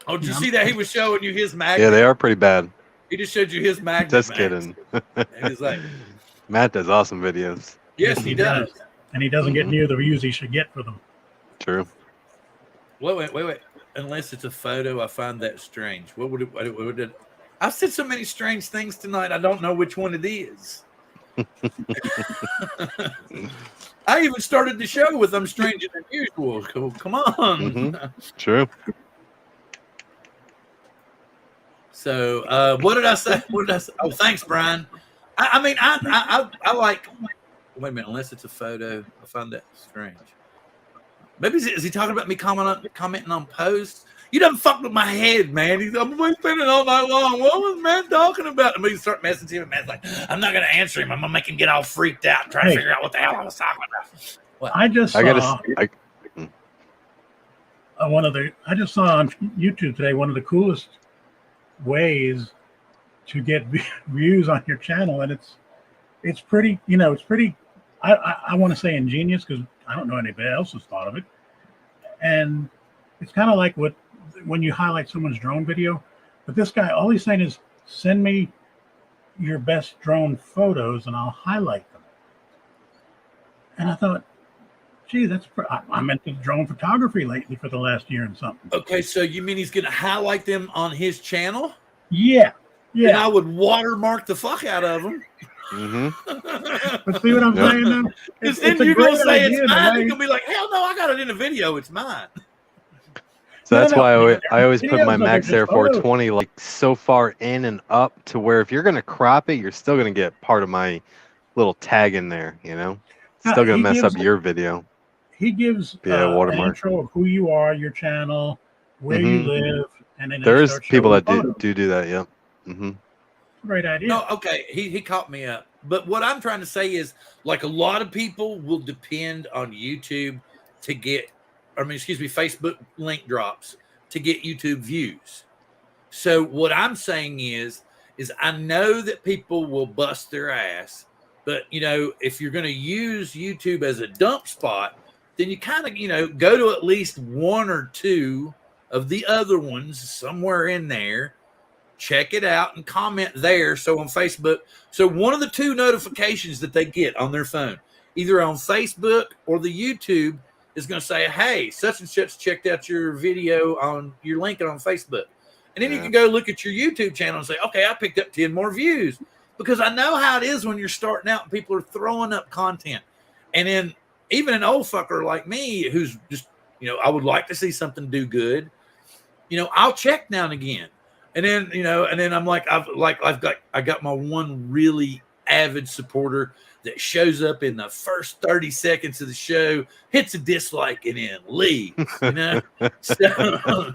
Oh, did you see that he was showing you his magnet? Yeah, they are pretty bad. He just showed you his magnet. Just Max. kidding. He was like, Matt does awesome videos. yes, he does. And he doesn't get near the views he should get for them. True. Wait. Unless it's a photo, I find that strange. What would it? I've said so many strange things tonight. I don't know which one it is. I even started the show with "I'm stranger than usual." Come on. True. So, what did I say? Oh, thanks, Brian. I mean, I like. Wait a minute. Unless it's a photo, I find that strange. Maybe is he talking about me commenting on posts? You done fucked with my head, man. I'm spending all night long. What was man talking about? And we start messaging him, and man's like, I'm not gonna answer him. I'm gonna make him get all freaked out and try to figure out what the hell I was talking about. What? I just saw I just saw on YouTube today one of the coolest ways to get views on your channel, and it's pretty, you know, it's pretty. I want to say ingenious because I don't know anybody else has thought of it, and it's kind of like when you highlight someone's drone video. But this guy, all he's saying is, send me your best drone photos and I'll highlight them. And I thought, gee, I'm into drone photography lately for the last year and something. Okay, so you mean he's going to highlight them on his channel? Yeah. And I would watermark the fuck out of them. But see what I'm saying though? Because then you're going to say it's mine. You're going to be like, hell no, I got it in a video. It's mine. So that's why I always put my max air 420 like so far in and up to where if you're going to crop it, you're still going to get part of my little tag in there, you know? Still going to mess up your video. He gives an intro of who you are, your channel, where you live, and then there's people that do that, yeah. Great idea. No, okay, he caught me up. But what I'm trying to say is, like, a lot of people will depend on YouTube to get, Facebook link drops to get YouTube views. So what I'm saying is I know that people will bust their ass, but, you know, if you're going to use YouTube as a dump spot, then you kind of, you know, go to at least one or two of the other ones somewhere in there, check it out and comment there. So on Facebook, so one of the two notifications that they get on their phone, either on Facebook or the YouTube, is going to say, hey, such and such checked out your video on your link on Facebook. And then you can go look at your YouTube channel and say, okay, I picked up 10 more views. Because I know how it is when you're starting out and people are throwing up content. And then even an old fucker like me, who's just, you know, I would like to see something do good, you know, I'll check now and again. And then, you know, and then I'm like, I got my one really avid supporter that shows up in the first 30 seconds of the show, hits a dislike, and then leaves, you know? So,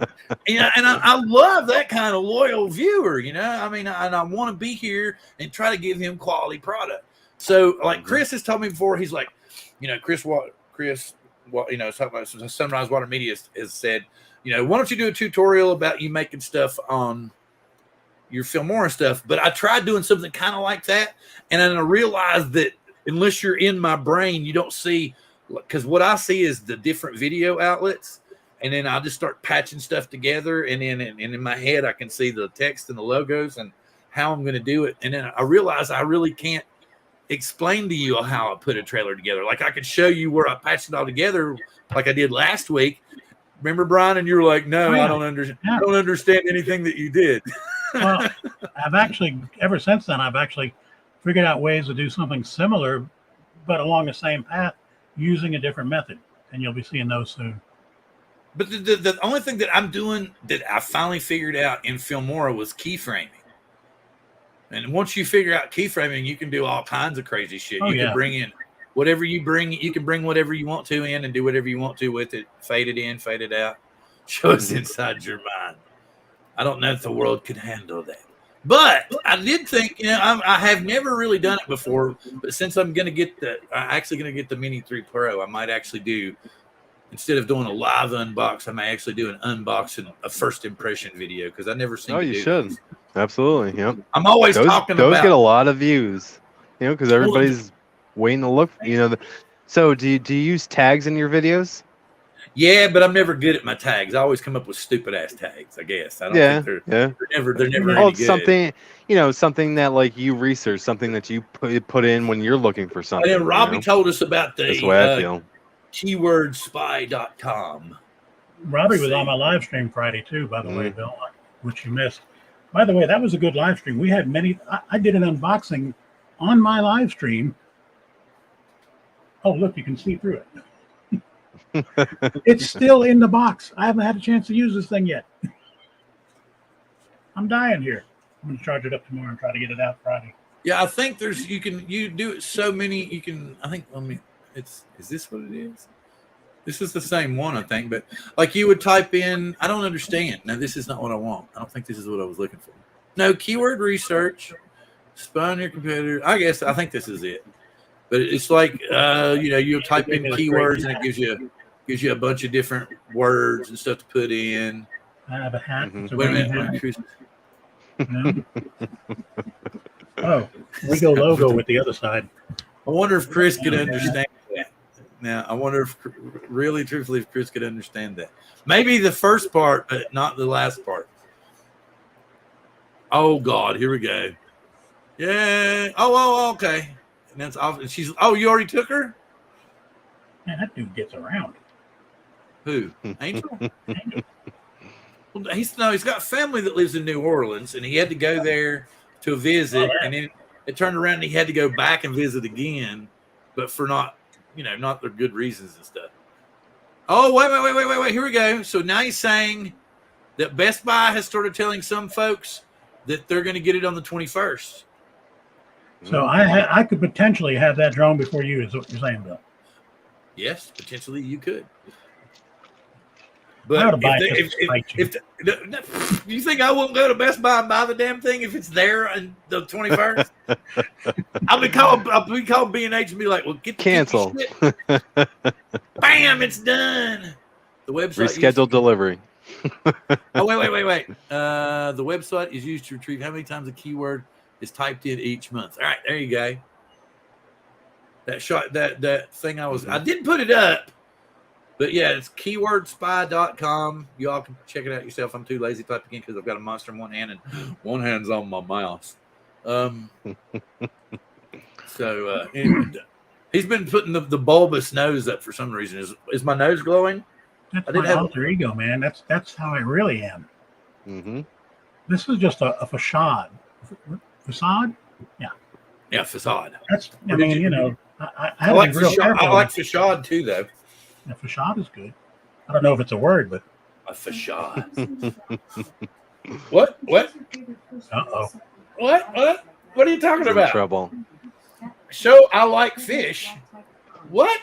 you know, and I love that kind of loyal viewer, you know? I mean, and I want to be here and try to give him quality product. So, like Chris has told me before, he's like, you know, Chris, you know, Sunrise Water Media has said, you know, why don't you do a tutorial about you making stuff on your Filmora stuff? But I tried doing something kind of like that, and then I realized that unless you're in my brain, you don't see, because what I see is the different video outlets, and then I just start patching stuff together, and then in my head I can see the text and the logos and how I'm going to do it, and then I realize I really can't explain to you how I put a trailer together. Like I could show you where I patched it all together, like I did last week. Remember, Brian? And you were like, "No, I don't understand. I don't understand anything that you did." Well, I've actually, ever since then, I've actually figured out ways to do something similar, but along the same path, using a different method. And you'll be seeing those soon. But the only thing that I'm doing that I finally figured out in Filmora was keyframing. And once you figure out keyframing, you can do all kinds of crazy shit. You can bring in whatever you bring. You can bring whatever you want to in and do whatever you want to with it. Fade it in, fade it out. Show us inside your mind. I don't know if the world could handle that. But I did think, you know, I have never really done it before. But since I'm going to get the Mini 3 Pro, I might actually do, instead of doing a live unbox, I may actually do an unboxing, a first impression video, because I never seen. Oh, you should. Absolutely. Yep. I'm always talking about. Those get a lot of views, you know, because everybody's waiting to look. You know, so do you use tags in your videos? Yeah, but I'm never good at my tags. I always come up with stupid ass tags. I guess I don't think they're never Well, any it's good. something, something that like you research, something that you put in when you're looking for something. And then Robbie told us about That's the way I the feel. keywordspy.com. Robbie was on my live stream Friday too, by the way, Bill, which you missed. By the way, that was a good live stream. We had many. I did an unboxing on my live stream. Oh, look, you can see through it. It's still in the box. I haven't had a chance to use this thing yet. I'm dying here. I'm going to charge it up tomorrow and try to get it out Friday. Yeah, I think you do it so many. Is this what it is? This is the same one, I think, but like you would type in, I don't understand. No, this is not what I want. I don't think this is what I was looking for. No, keyword research, spy on your competitor. I think this is it. But it's like, you type in keywords and it gives you a bunch of different words and stuff to put in. I have a hat. Wait a minute. No? Oh, we go logo with the other side. I wonder if Chris could understand that. Now, I wonder if really, truthfully, if Chris could understand that. Maybe the first part, but not the last part. Oh, God. Here we go. Yeah. Oh, okay. And that's off. And she's, you already took her? Man, that dude gets around. Who? Angel? Well, he's got family that lives in New Orleans, and he had to go there to visit, and then it turned around and he had to go back and visit again, but for not the good reasons and stuff. Oh, wait. Here we go. So now he's saying that Best Buy has started telling some folks that they're going to get it on the 21st. So I could potentially have that drone before you, is what you're saying, Bill. Yes, potentially you could. But if you think I won't go to Best Buy and buy the damn thing if it's there on the 21st? I'll be calling B&H and be like, well, cancel. Bam, it's done. The website rescheduled delivery. Oh, wait. The website is used to retrieve how many times a keyword is typed in each month. All right, there you go. That thing I didn't put it up. But yeah, it's keywordspy.com. You all can check it out yourself. I'm too lazy to type again because I've got a monster in one hand and one hand's on my mouse. Anyway, he's been putting the bulbous nose up for some reason. Is my nose glowing? That's my alter ego, man. That's how I really am. Mm-hmm. This is just a facade. Facade? Yeah. Yeah, facade. I like facade. I like facade too, though. A facade is good. I don't know if it's a word, but a facade. What? Uh-oh. What are you talking about? Trouble. So I like fish. What?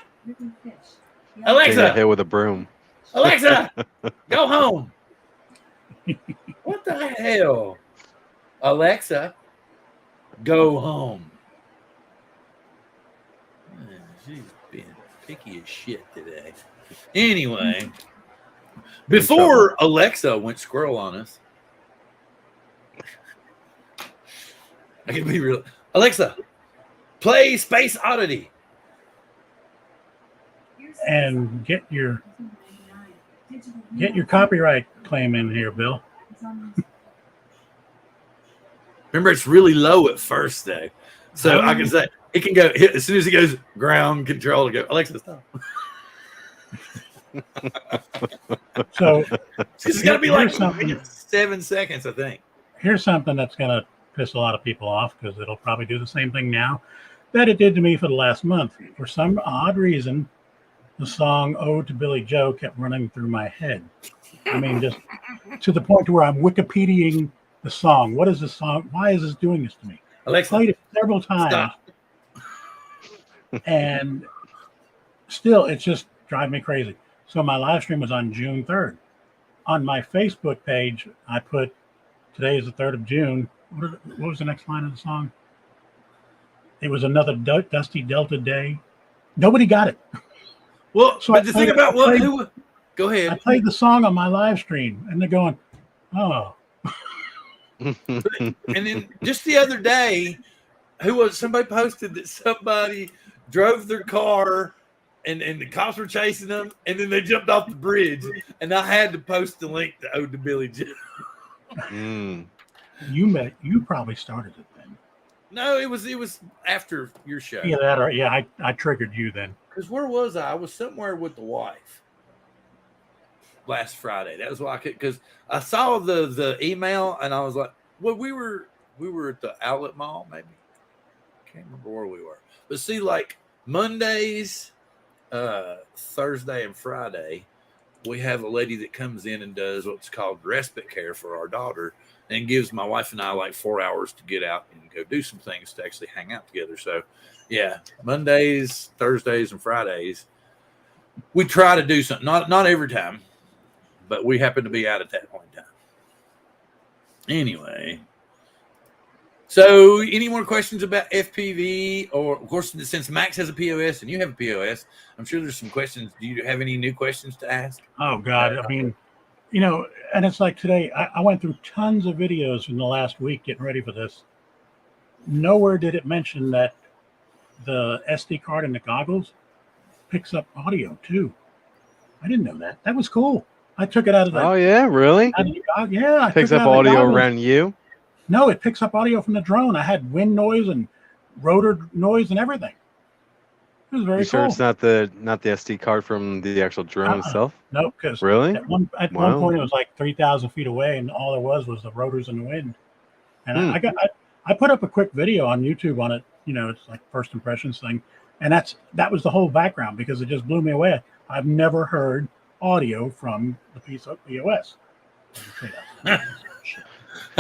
Alexa, hit with a broom. Alexa, go home. What the hell? Alexa, go home. She's been picky as shit today. Anyway, before Alexa went squirrel on us, I can be real. Alexa, play Space Oddity. And get your copyright claim in here, Bill. Remember, it's really low at first, though. So I can say it can go as soon as it goes ground control. Go, Alexa, stop. So it's got to be like 7 seconds, I think. Here's something that's going to piss a lot of people off because it'll probably do the same thing now that it did to me for the last month. For some odd reason, the song "Ode to Billy Joe" kept running through my head. I mean, just to the point to where I'm Wikipediaing the song. What is this song? Why is this doing this to me? Alexa, I played it several times. Stop. And still, it's just driving me crazy. So my live stream was on June 3rd. On my Facebook page, I put, today is the 3rd of June. What was the next line of the song? It was another dusty Delta day. Nobody got it. Well, so the thing about go ahead. I played the song on my live stream, and they're going, oh. And then just the other day, somebody posted that somebody drove their car and the cops were chasing them, and then they jumped off the bridge, and I had to post the link to Ode to Billy Joe. You probably started it then. No, it was after your show. Yeah, I triggered you then. Because where was I? I was somewhere with the wife last Friday. That was why I could, because I saw the email and I was like, well, we were at the outlet mall, maybe. Can't remember where we were. But see, like Mondays, Thursday, and Friday, we have a lady that comes in and does what's called respite care for our daughter, and gives my wife and I like 4 hours to get out and go do some things to actually hang out together. So, yeah, Mondays, Thursdays, and Fridays, we try to do something. Not every time, but we happen to be out at that point in time. Anyway, so any more questions about FPV? Or, of course, since Max has a POS and you have a POS, I'm sure there's some questions. Do you have any new questions to ask? Oh, God. I mean, you know, and it's like today, I went through tons of videos in the last week getting ready for this. Nowhere did it mention that the SD card in the goggles picks up audio too. I didn't know that. That was cool. I took it out of the. Oh yeah, really? Yeah. Picks up audio around you? No, it picks up audio from the drone. I had wind noise and rotor noise and everything. It was very cool. Sure it's not the SD card from the actual drone itself? No, because really? At one point it was like 3,000 feet away, and all there was the rotors and the wind. And I put up a quick video on YouTube on it. You know, it's like first impressions thing, and that was the whole background because it just blew me away. I've never heard audio from the POS. I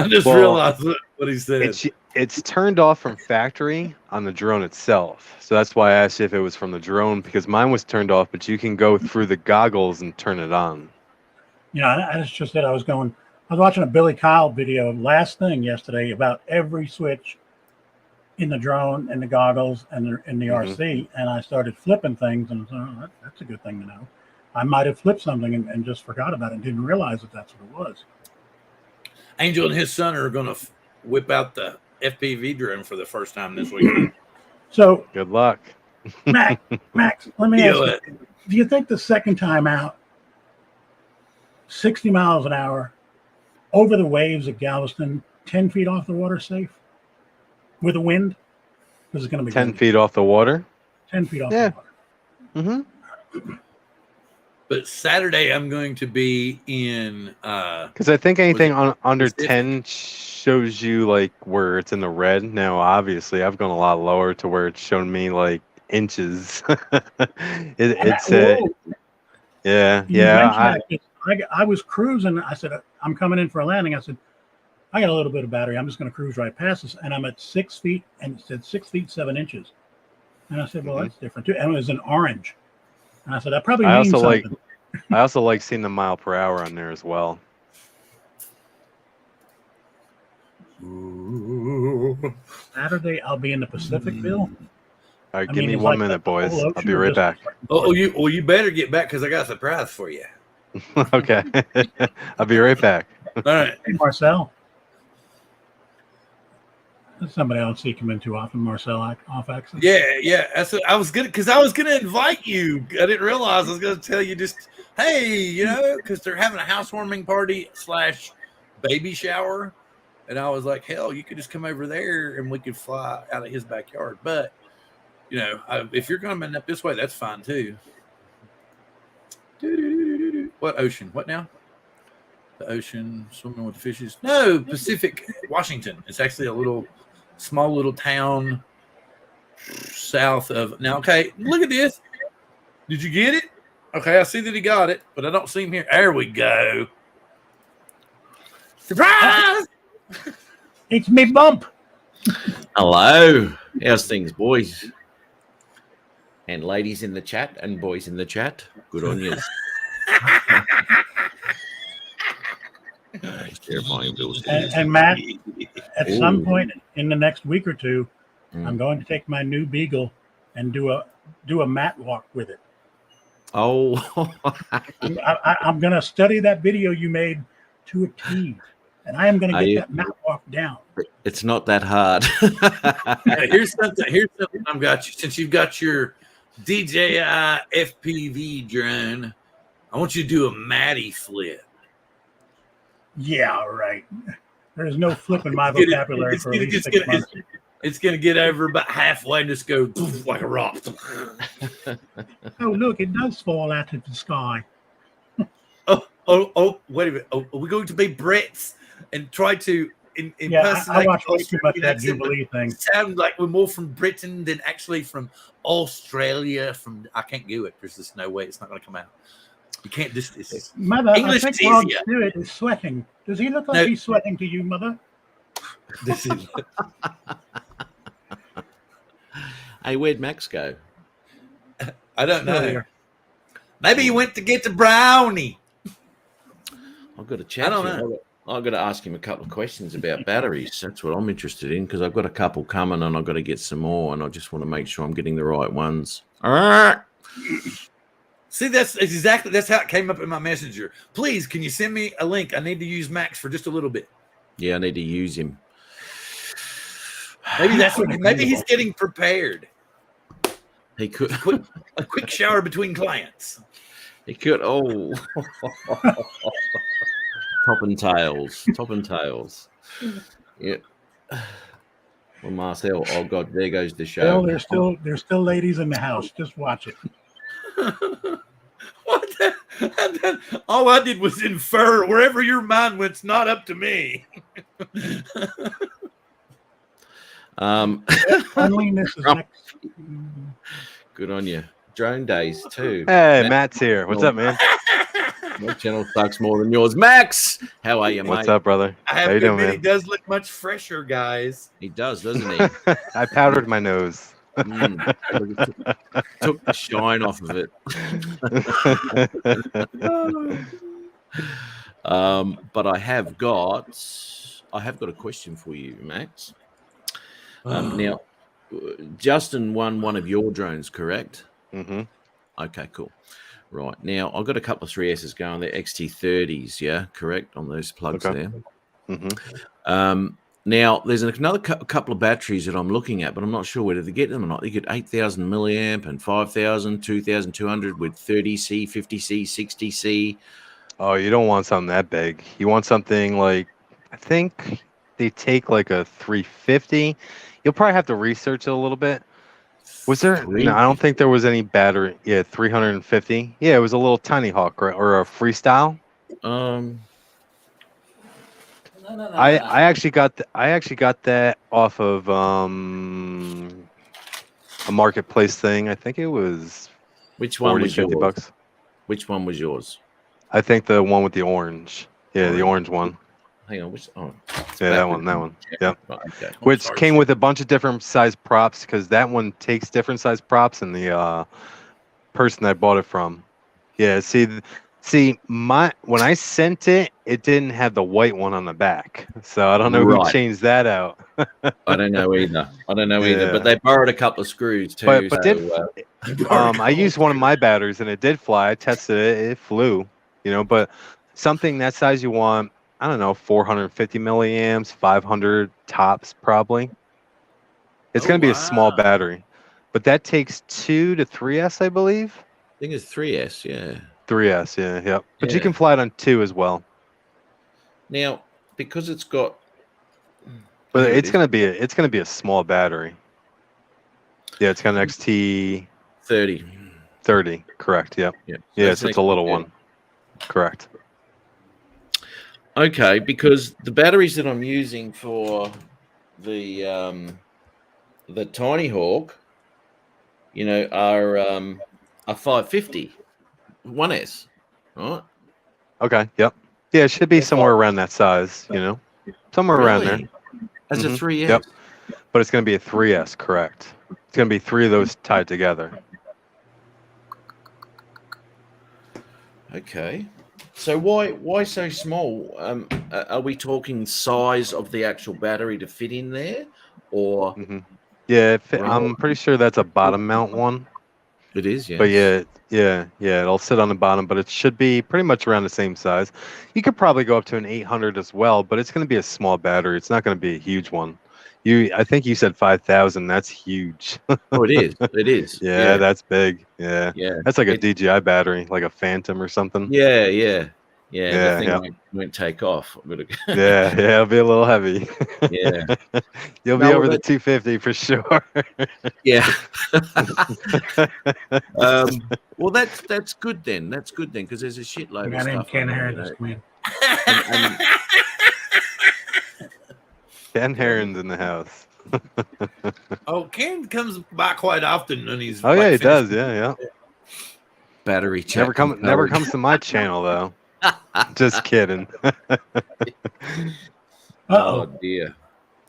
just realized what he said. It's turned off from factory on the drone itself. So that's why I asked you if it was from the drone, because mine was turned off, but you can go through the goggles and turn it on. Yeah, that's just it. I was watching a Billy Kyle video last thing yesterday about every switch in the drone and the goggles and in the RC, and I started flipping things, and that's a good thing to know. I might have flipped something and just forgot about it and didn't realize that that's what it was. Angel and his son are going to whip out the FPV drone for the first time this week. So good luck. Max, let me ask you, do you think the second time out, 60 miles an hour, over the waves at Galveston, 10 feet off the water safe? With a wind? This is going to be 10 feet off the water? 10 feet off the water. Mm-hmm. But Saturday I'm going to be in because I think anything under 10 shows you like where it's in the red. Now obviously I've gone a lot lower to where it's shown me like inches. I was cruising. I said, I'm coming in for a landing. I said, I got a little bit of battery. I'm just going to cruise right past this. And I'm at 6 feet, and it said 6 feet 7 inches. And I said, well, that's different too. And it was an orange. And I said, that probably means something. I also like seeing the mile per hour on there as well. Saturday, I'll be in the Pacificville. All right, give me 1 minute, boys. I'll be right back. You better get back because I got a surprise for you. Okay. I'll be right back. All right. Hey, Marcel. That's somebody I don't see come in too often, Marcel off access. Yeah. I was gonna invite you. I didn't realize I was gonna tell you just, hey, because they're having a housewarming party / baby shower, and I was like, hell, you could just come over there and we could fly out of his backyard. But if you're coming up this way, that's fine too. What ocean? What now? The ocean, swimming with the fishes. No, Pacific, Washington. It's actually a small little town south of. Now, okay, look at this. Did you get it? Okay, I see that he got it, but I don't see him here. There we go. Surprise! It's me, Bump. Hello. How's things, boys? And ladies in the chat and boys in the chat. Good on you. And Matt, at some point in the next week or two, I'm going to take my new Beagle and do a mat walk with it. Oh, I'm going to study that video you made to a T, and I am going to get that mat walk down. It's not that hard. Here's something I've got you. Since you've got your DJI FPV drone. I want you to do a Matty flip. Yeah, right. There's no flipping my Get it- vocabulary it's for at gonna- least it's 6 gonna- months. It's gonna get over about halfway and just go poof, like a rock. Oh, look, it does fall out of the sky. Oh, wait a minute. Oh, are we going to be Brits and try to Yeah, impersonate? I watch way too much of that accent, but Jubilee thing. sound like we're more from Britain than actually from Australia. I can't do it. There's just no way it's not going to come out. You can't just. It's, Mother, English I is think Rod easier. Stewart is sweating. Does he look like No. he's sweating to you, Mother? this is Hey, where'd Max go? I don't know. Earlier. Maybe he went to get the brownie. I've got to chat. I don't to him. know. I've got to ask him a couple of questions about batteries. That's what I'm interested in because I've got a couple coming and I've got to get some more, and I just want to make sure I'm getting the right ones. All right. See, that's how it came up in my messenger. Please, can you send me a link? I need to use Max for just a little bit. Yeah, I need to use him. Maybe he's getting prepared. He could. A quick shower between clients. He could. Oh. Top and tails. Top and tails. Yeah. Well, Marcel. Oh God, there goes the show. Well, there's still ladies in the house. Just watch it. What and then all I did was infer wherever your mind went. It's not up to me. Cleanliness is next. Good on you. Drone days too. Hey, Matt's here. What's up, man? My channel sucks more than yours. Max, how are you, mate? What's up, brother? I How have you to doing, admit, he man? does look much fresher, guys. He does, doesn't he? I powdered my nose. Took the shine off of it. But I have got a question for you, Max. Now, Justin won one of your drones, correct? Mm-hmm. Okay, cool. Right. Now, I've got a couple of 3Ss going. They're XT30s, yeah? Correct? On those plugs Okay. there. Mm-hmm. Now, there's another couple of batteries that I'm looking at, but I'm not sure whether to get them or not. You get 8,000 milliamp and 5,000, 2,200 with 30C, 50C, 60C. Oh, you don't want something that big. You want something like, I think they take like a 350. You'll probably have to research it a little bit. Was there? No, I don't think there was any battery. Yeah, 350. Yeah, it was a little tiny hawk, right? Or a freestyle. I actually got that off of a marketplace thing. I think it was Which one 40, was 50 yours? bucks. Which one was yours? I think the one with the orange. Yeah, the orange one. Hang on. Which? Oh, Yeah, that one. Yep. Right, okay. Which came with a bunch of different size props because that one takes different size props than the person I bought it from. Yeah, see, when I sent it, it didn't have the white one on the back, so I don't know who Right. changed that out. I don't know either. Yeah. But they borrowed a couple of screws too. But so, I used one of my batteries and it did fly. I tested it; it flew. But something that size you want, I don't know, 450 milliamps, 500 tops probably. It's going to be a small battery, but that takes 2 to 3S, I believe. I think it's 3S. Yeah. 3S, yeah, yep. But you Yeah. can fly it on 2 as well. Now, because it's got, But Here it it's is. gonna be a small battery. Yeah, it's got an XT 30. 30, correct? Yep. Yeah. Yeah, That's so it's a little XT30. one. Correct. Okay, because the batteries that I'm using for the Tiny Hawk, are 550 1S, right? Okay. Yep. Yeah, it should be That's somewhere all. around that size. Somewhere around there. Really? As a Mhm. 3S. Yep. But it's gonna be a 3S, correct? It's gonna be 3 of those tied together. Okay. So why so small? Are we talking size of the actual battery to fit in there, or Yeah, I'm pretty sure that's a bottom mount one. it is? Yeah. But yeah, it'll sit on the bottom, but it should be pretty much around the same size. You could probably go up to an 800 as well, but it's going to be a small battery. It's not going to be a huge one. I think you said 5,000. That's huge. Oh, it is. It is. Yeah, that's big. Yeah. Yeah. That's like a DJI battery, like a Phantom or something. Yeah. The Yeah, thing yeah. won't take off. Yeah, it'll be a little heavy. Yeah. You'll be over the 250 for sure. Yeah. Well, that's good then. That's good then, because there's a shitload of stuff. Ken Heron, man. Ken Heron's in the house. Oh, Ken comes by quite often when he's. Oh yeah, like, he does. Yeah. Battery Never comes to my channel though. Just kidding. Oh dear.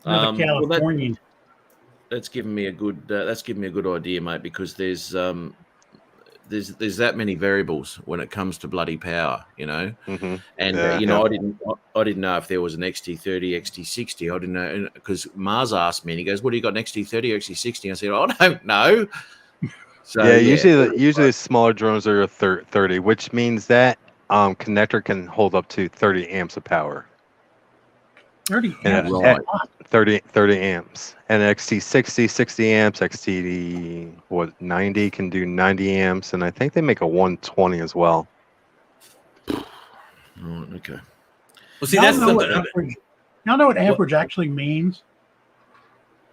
Another Californian. That's given me a good. That's given me a good idea, mate. Because there's that many variables when it comes to bloody power, you know. Mm-hmm. And I didn't know if there was an XT30, XT60. I didn't know, because Mars asked me, and he goes, "What do you got, an XT30 or XT60?" I said, "I don't know." So yeah, usually the smaller drones are a 30, which means that connector can hold up to 30 amps of power. 30 amps. Right. 30 amps. And XT60, 60 amps, XT90 can do 90 amps, and I think they make a 120 as well. Oh, okay. Well, see, that's something. Y'all know what amperage actually means?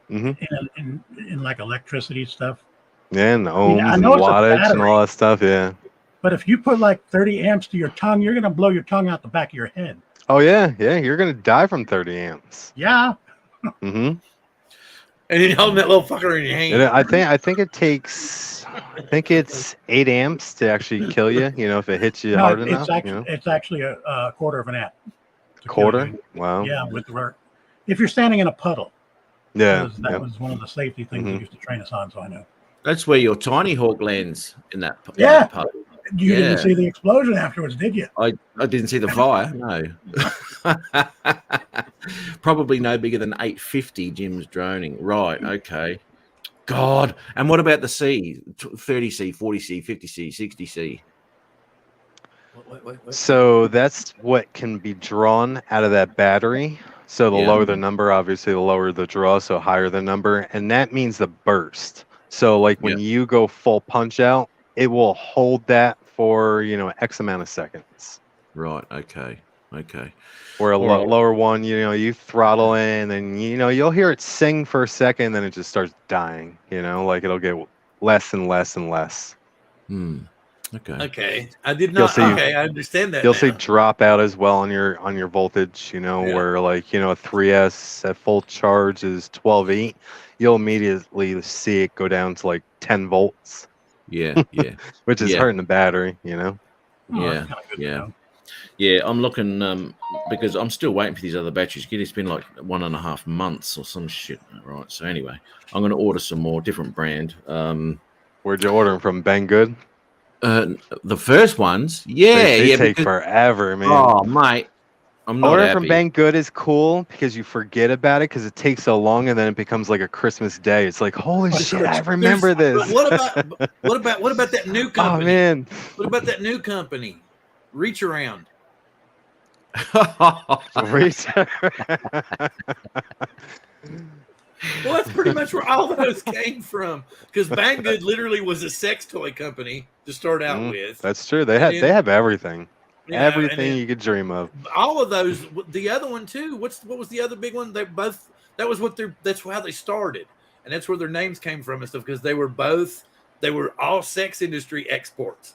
Mm-hmm. In like electricity stuff. Yeah, and ohms I and know it's a wattage and all that stuff. Yeah. But if you put like 30 amps to your tongue, you're gonna blow your tongue out the back of your head. Oh yeah, you're gonna die from 30 amps. Yeah. Mm-hmm. And you hold that little fucker in your hand. I think it takes. I think it's 8 amps to actually kill you. You know, if it hits you hard enough. It's actually a quarter of an amp. Quarter? Wow. Yeah, if you're standing in a puddle. Yeah. That was one of the safety things they used to train us on, so I know. That's where your tiny hawk lands in that. Yeah. In that puddle. You didn't see the explosion afterwards, did you? I didn't see the fire. No. Probably no bigger than 850. Jim's droning. Right. Okay. God. And what about the C? 30C, 40C, 50C, 60C. So that's what can be drawn out of that battery. So the lower the number, obviously, the lower the draw, so higher the number. And that means the burst. So like when you go full punch out, it will hold that for, X amount of seconds. Right. Okay. Where a lower one, you throttle in and, you'll hear it sing for a second, then it just starts dying, like it'll get less and less and less. Okay. I did not. I understand that. You'll see drop out as well on your voltage, where like, a 3S at full charge is 12.8. You'll immediately see it go down to like 10 volts. Yeah. Which is hurting the battery, Yeah. I'm looking because I'm still waiting for these other batteries. It's been like 1.5 months or some shit, right? So anyway, I'm going to order some more, different brand. Where'd you order them from? Banggood? The first ones, they take forever, man. Oh, mate, I'm not Ordering happy. from Banggood is cool because you forget about it because it takes so long, and then it becomes like a Christmas day. It's like, holy shit, I remember this. What about that new company? Oh man, what about that new company? Reach Around. Well, that's pretty much where all those came from. Because Banggood literally was a sex toy company to start out with. That's true. They have everything. Yeah, everything you could dream of. All of those. The other one too. What was the other big one? They both. That's how they started, and that's where their names came from and stuff. Because they were all sex industry exports,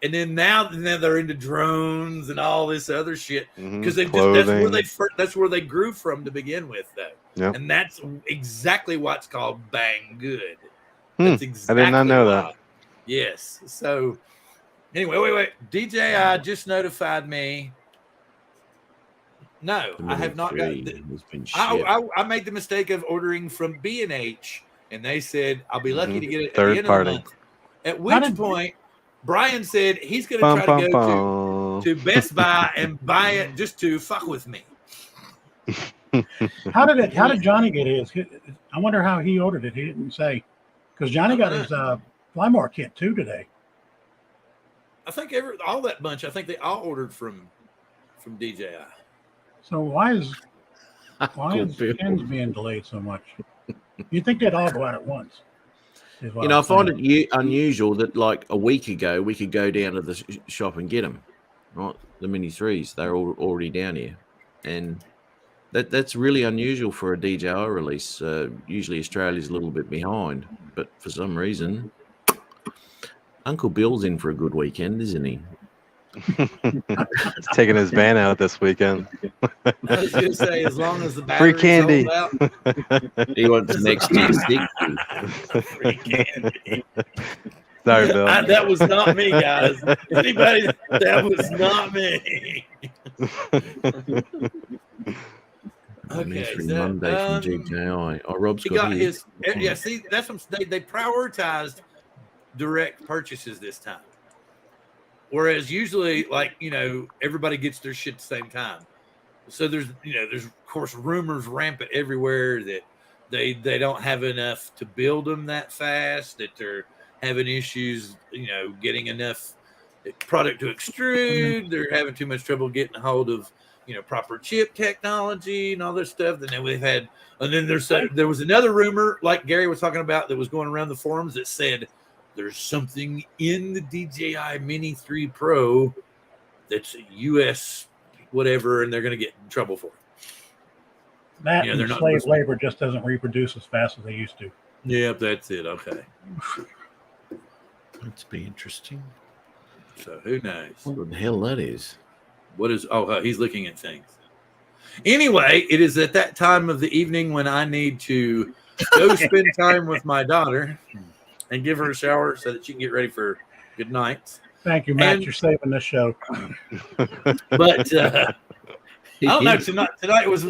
and then now they're into drones and all this other shit. Because that's where they grew from to begin with, though. Yep. And that's exactly what's called Banggood. That's exactly I did not know that. Yes. So anyway, wait. DJI just notified me. No, I have not got. I made the mistake of ordering from B&H, and they said I'll be lucky to get it at the end of the month. At which point, Brian said he's going to try to go to Best Buy and buy it just to fuck with me. How did Johnny get his? I wonder how he ordered it. He didn't say, because Johnny got his Flymore kit too today. I think all that bunch. I think they all ordered from DJI. So why is Why is Ken's being delayed so much? You think they'd all go out at once? I find it unusual that like a week ago we could go down to the shop and get them, right? The Mini 3s, they're all already down here, and that's really unusual for a DJI release. Usually Australia's a little bit behind, but for some reason, Uncle Bill's in for a good weekend, isn't he? He's taking his van out this weekend. I was going to say, as long as the Free candy. He wants next year's 60. Free candy. Sorry, Bill. That was not me, guys. Anybody, that was not me. Okay, so, Monday from DJI. Oh, Rob's got his. Yeah, see, that's what they prioritized direct purchases this time. Whereas usually, like, everybody gets their shit at the same time. So there's of course rumors rampant everywhere that they don't have enough to build them that fast, that they're having issues, getting enough product to extrude. They're having too much trouble getting a hold of, proper chip technology and all this stuff. And then we've had, and then there was another rumor, like Gary was talking about, that was going around the forums that said there's something in the DJI Mini 3 Pro that's US whatever, and they're going to get in trouble for it. That and slave labor just doesn't reproduce as fast as they used to. Yep, that's it. Okay. That's be interesting. So who knows? What the hell that is? What is? Oh, he's looking at things. Anyway, it is at that time of the evening when I need to go spend time with my daughter and give her a shower so that she can get ready for good night. Thank you, Matt. You're saving this show. But I don't know. Tonight was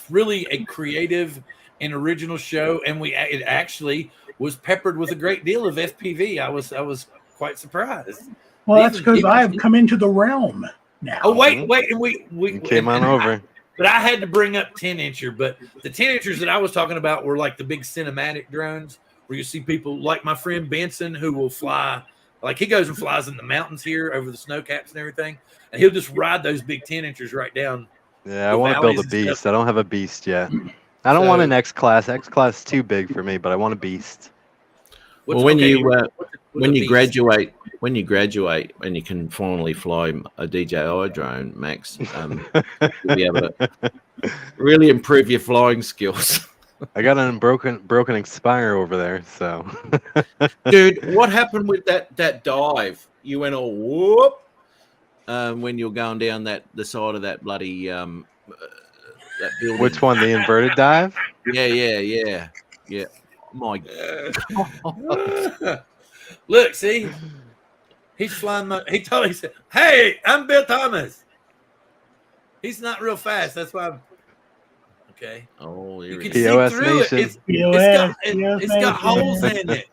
really a creative and original show, and it actually was peppered with a great deal of FPV. I was quite surprised. Well, that's because I've come into the realm now. Oh, wait, and we came on over. But I had to bring up 10-incher. But the 10-inchers that I was talking about were like the big cinematic drones where you see people like my friend Benson, who will fly. Like he goes and flies in the mountains here over the snow caps and everything. And he'll just ride those big 10-inchers right down. Yeah, I want to build a beast. I don't have a beast yet. I don't want an X class. X class is too big for me, but I want a beast. Well, when you graduate and you can finally fly a DJI drone, Max, you'll be able to really improve your flying skills. I got an broken Expire over there, so. Dude, what happened with that dive? You went all whoop when you were going down the side of that bloody that building. Which one? The inverted dive? Yeah. My God. Look, see, he's flying. He said, "Hey, I'm Bill Thomas." He's not real fast. That's why. Okay. Oh, you can see through it. It's got holes in it.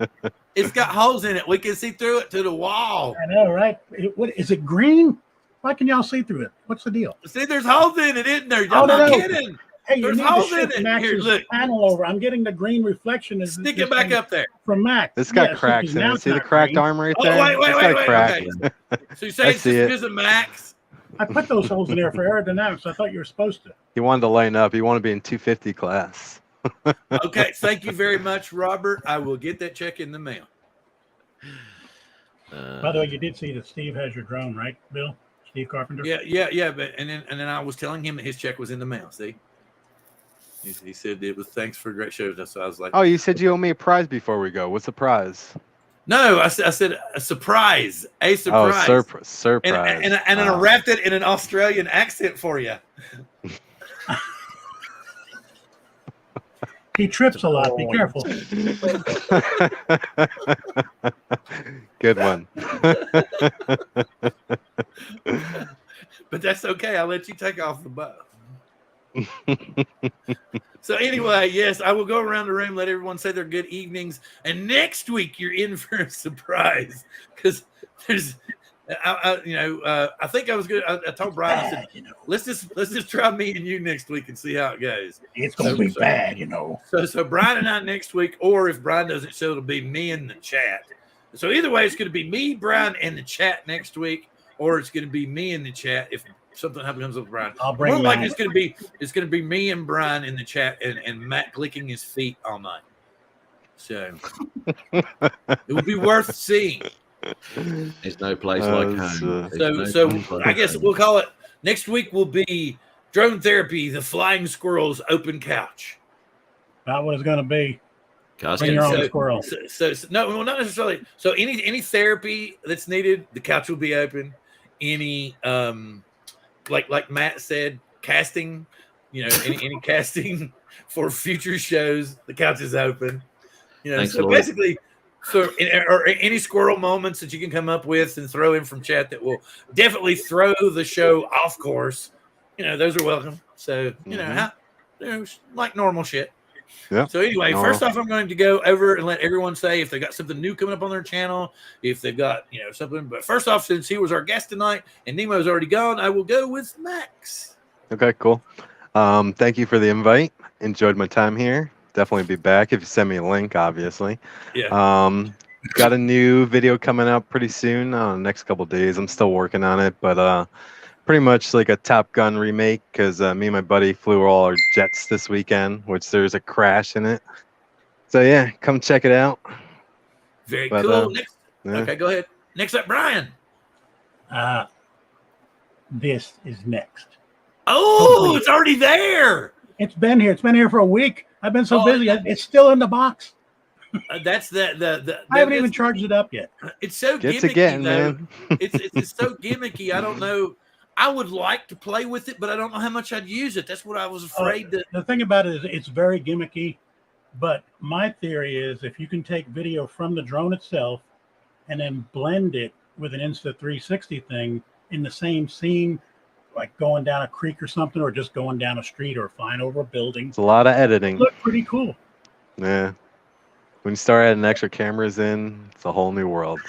It's got holes in it. We can see through it to the wall. I know, right? What is it? Green? Why can y'all see through it? What's the deal? See, there's holes in it, isn't there? I'm not kidding. Hey, there's holes in it. Here, look. Panel over. I'm getting the green reflection. Stick it back up there. From Mac. This got cracks in it. See the cracked arm right there? Oh, wait. Okay. So you say it's just a Max? I put those holes in there for aerodynamics. I thought you were supposed to. He wanted to line up. He wanted to be in 250 class. Okay. Thank you very much, Robert. I will get that check in the mail. By the way, you did see that Steve has your drone, right, Bill? Steve Carpenter? Yeah. But and then I was telling him that his check was in the mail. See? He said it was thanks for great shows. So I was like, oh, you said you owe me a prize before we go. What's the prize? No, I said a surprise. A surprise. Oh, surprise. And I wrapped it in an Australian accent for you. He trips a lot. Be careful. Good one. But that's okay. I'll let you take off the bow. So anyway, yes, I will go around the room, let everyone say their good evenings, and next week you're in for a surprise because there's, I think I was good. I told Brian, I said, let's just try me and you next week and see how it goes. It's gonna be bad, So Brian and I next week, or if Brian doesn't show, it'll be me in the chat. So either way, it's going to be me, Brian, and the chat next week, or it's going to be me in the chat if something happens with Brian. I'll bring More like Matt. it's gonna be me and Brian in the chat and Matt clicking his feet all night. So it would be worth seeing. There's no place like home. So I guess we'll call it next week will be Drone Therapy, the Flying Squirrels Open Couch. Not what it's going to be. Cause Bring your own So- squirrel. So no, well, not necessarily. So any therapy that's needed, the couch will be open. Any like Matt said, casting, any casting for future shows, the couch is open. Thanks, So Lloyd. basically, or any squirrel moments that you can come up with and throw in from chat that will definitely throw the show off course. Those are welcome. So like normal shit. Yeah. So anyway, Normal. first off, I'm going to go over and let everyone say if they got something new coming up on their channel, if they've got something. But first off, since he was our guest tonight and Nemo's already gone, I will go with Max. Okay, cool. Thank you for the invite. Enjoyed my time here. Definitely be back if you send me a link, obviously. Yeah. Got a new video coming up pretty soon, next couple days. I'm still working on it, but pretty much like a Top Gun remake because me and my buddy flew all our jets this weekend, which there's a crash in it. So yeah, come check it out. Very But, cool. Next, Yeah. Okay, go ahead. Next up, Brian. This is next. Oh, it's already there. It's been here. It's been here for a week. I've been so Oh, busy. It's still in the box. That's the I haven't even charged it up yet. It's so Get to gimmicky, getting, though. man. It's so gimmicky. I don't know. I would like to play with it, but I don't know how much I'd use it. That's what I was afraid to. The thing about it is it's very gimmicky, but my theory is if you can take video from the drone itself and then blend it with an Insta360 thing in the same scene, like going down a creek or something, or just going down a street or flying over a building, It's a lot of editing. look pretty cool. Yeah. When you start adding extra cameras in, it's a whole new world.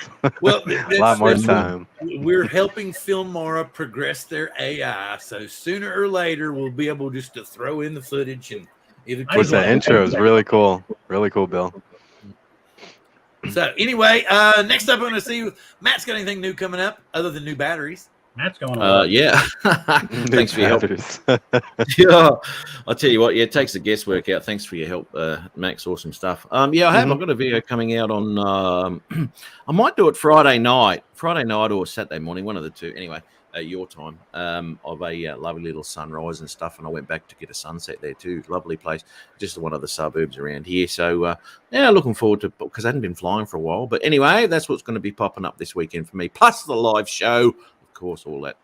Well, A lot more time. We're helping Filmora progress their AI, so sooner or later we'll be able just to throw in the footage and it'll. I Which just that like- intro is really cool. Really cool, Bill. So anyway, next up, I'm going to see if Matt's got anything new coming up other than new batteries. Matt's going on. Yeah. Thanks for your help. Batteries. Yeah, I'll tell you what. Yeah, it takes the guesswork out. Thanks for your help, Max. Awesome stuff. Yeah, I have. I've got a video coming out on. I might do it Friday night or Saturday morning, one of the two. Anyway, your time. Of a lovely little sunrise and stuff, and I went back to get a sunset there too. Lovely place, just one of the suburbs around here. So yeah, looking forward to because I hadn't been flying for a while. But anyway, that's what's going to be popping up this weekend for me. Plus the live show. Course, all that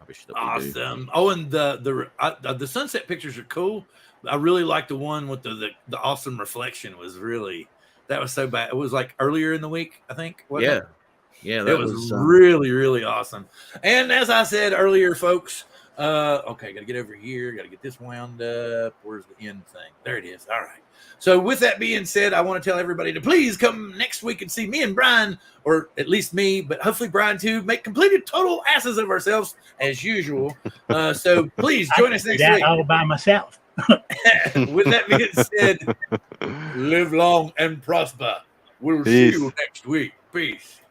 rubbish that we do. Awesome. Oh, and the sunset pictures are cool. I really like the one with the awesome reflection. That was so bad. It was like earlier in the week, I think. wasn't it? Yeah, It was really, really awesome. And as I said earlier, folks, okay, got to get over here. Got to get this wound up. Where's the end thing? There it is. All right. So with that being said, I want to tell everybody to please come next week and see me and Brian, or at least me, but hopefully Brian too, make completed total asses of ourselves as usual. So please join us next That week. all by myself. With that being said, live long and prosper. We'll see Peace. you next week. Peace.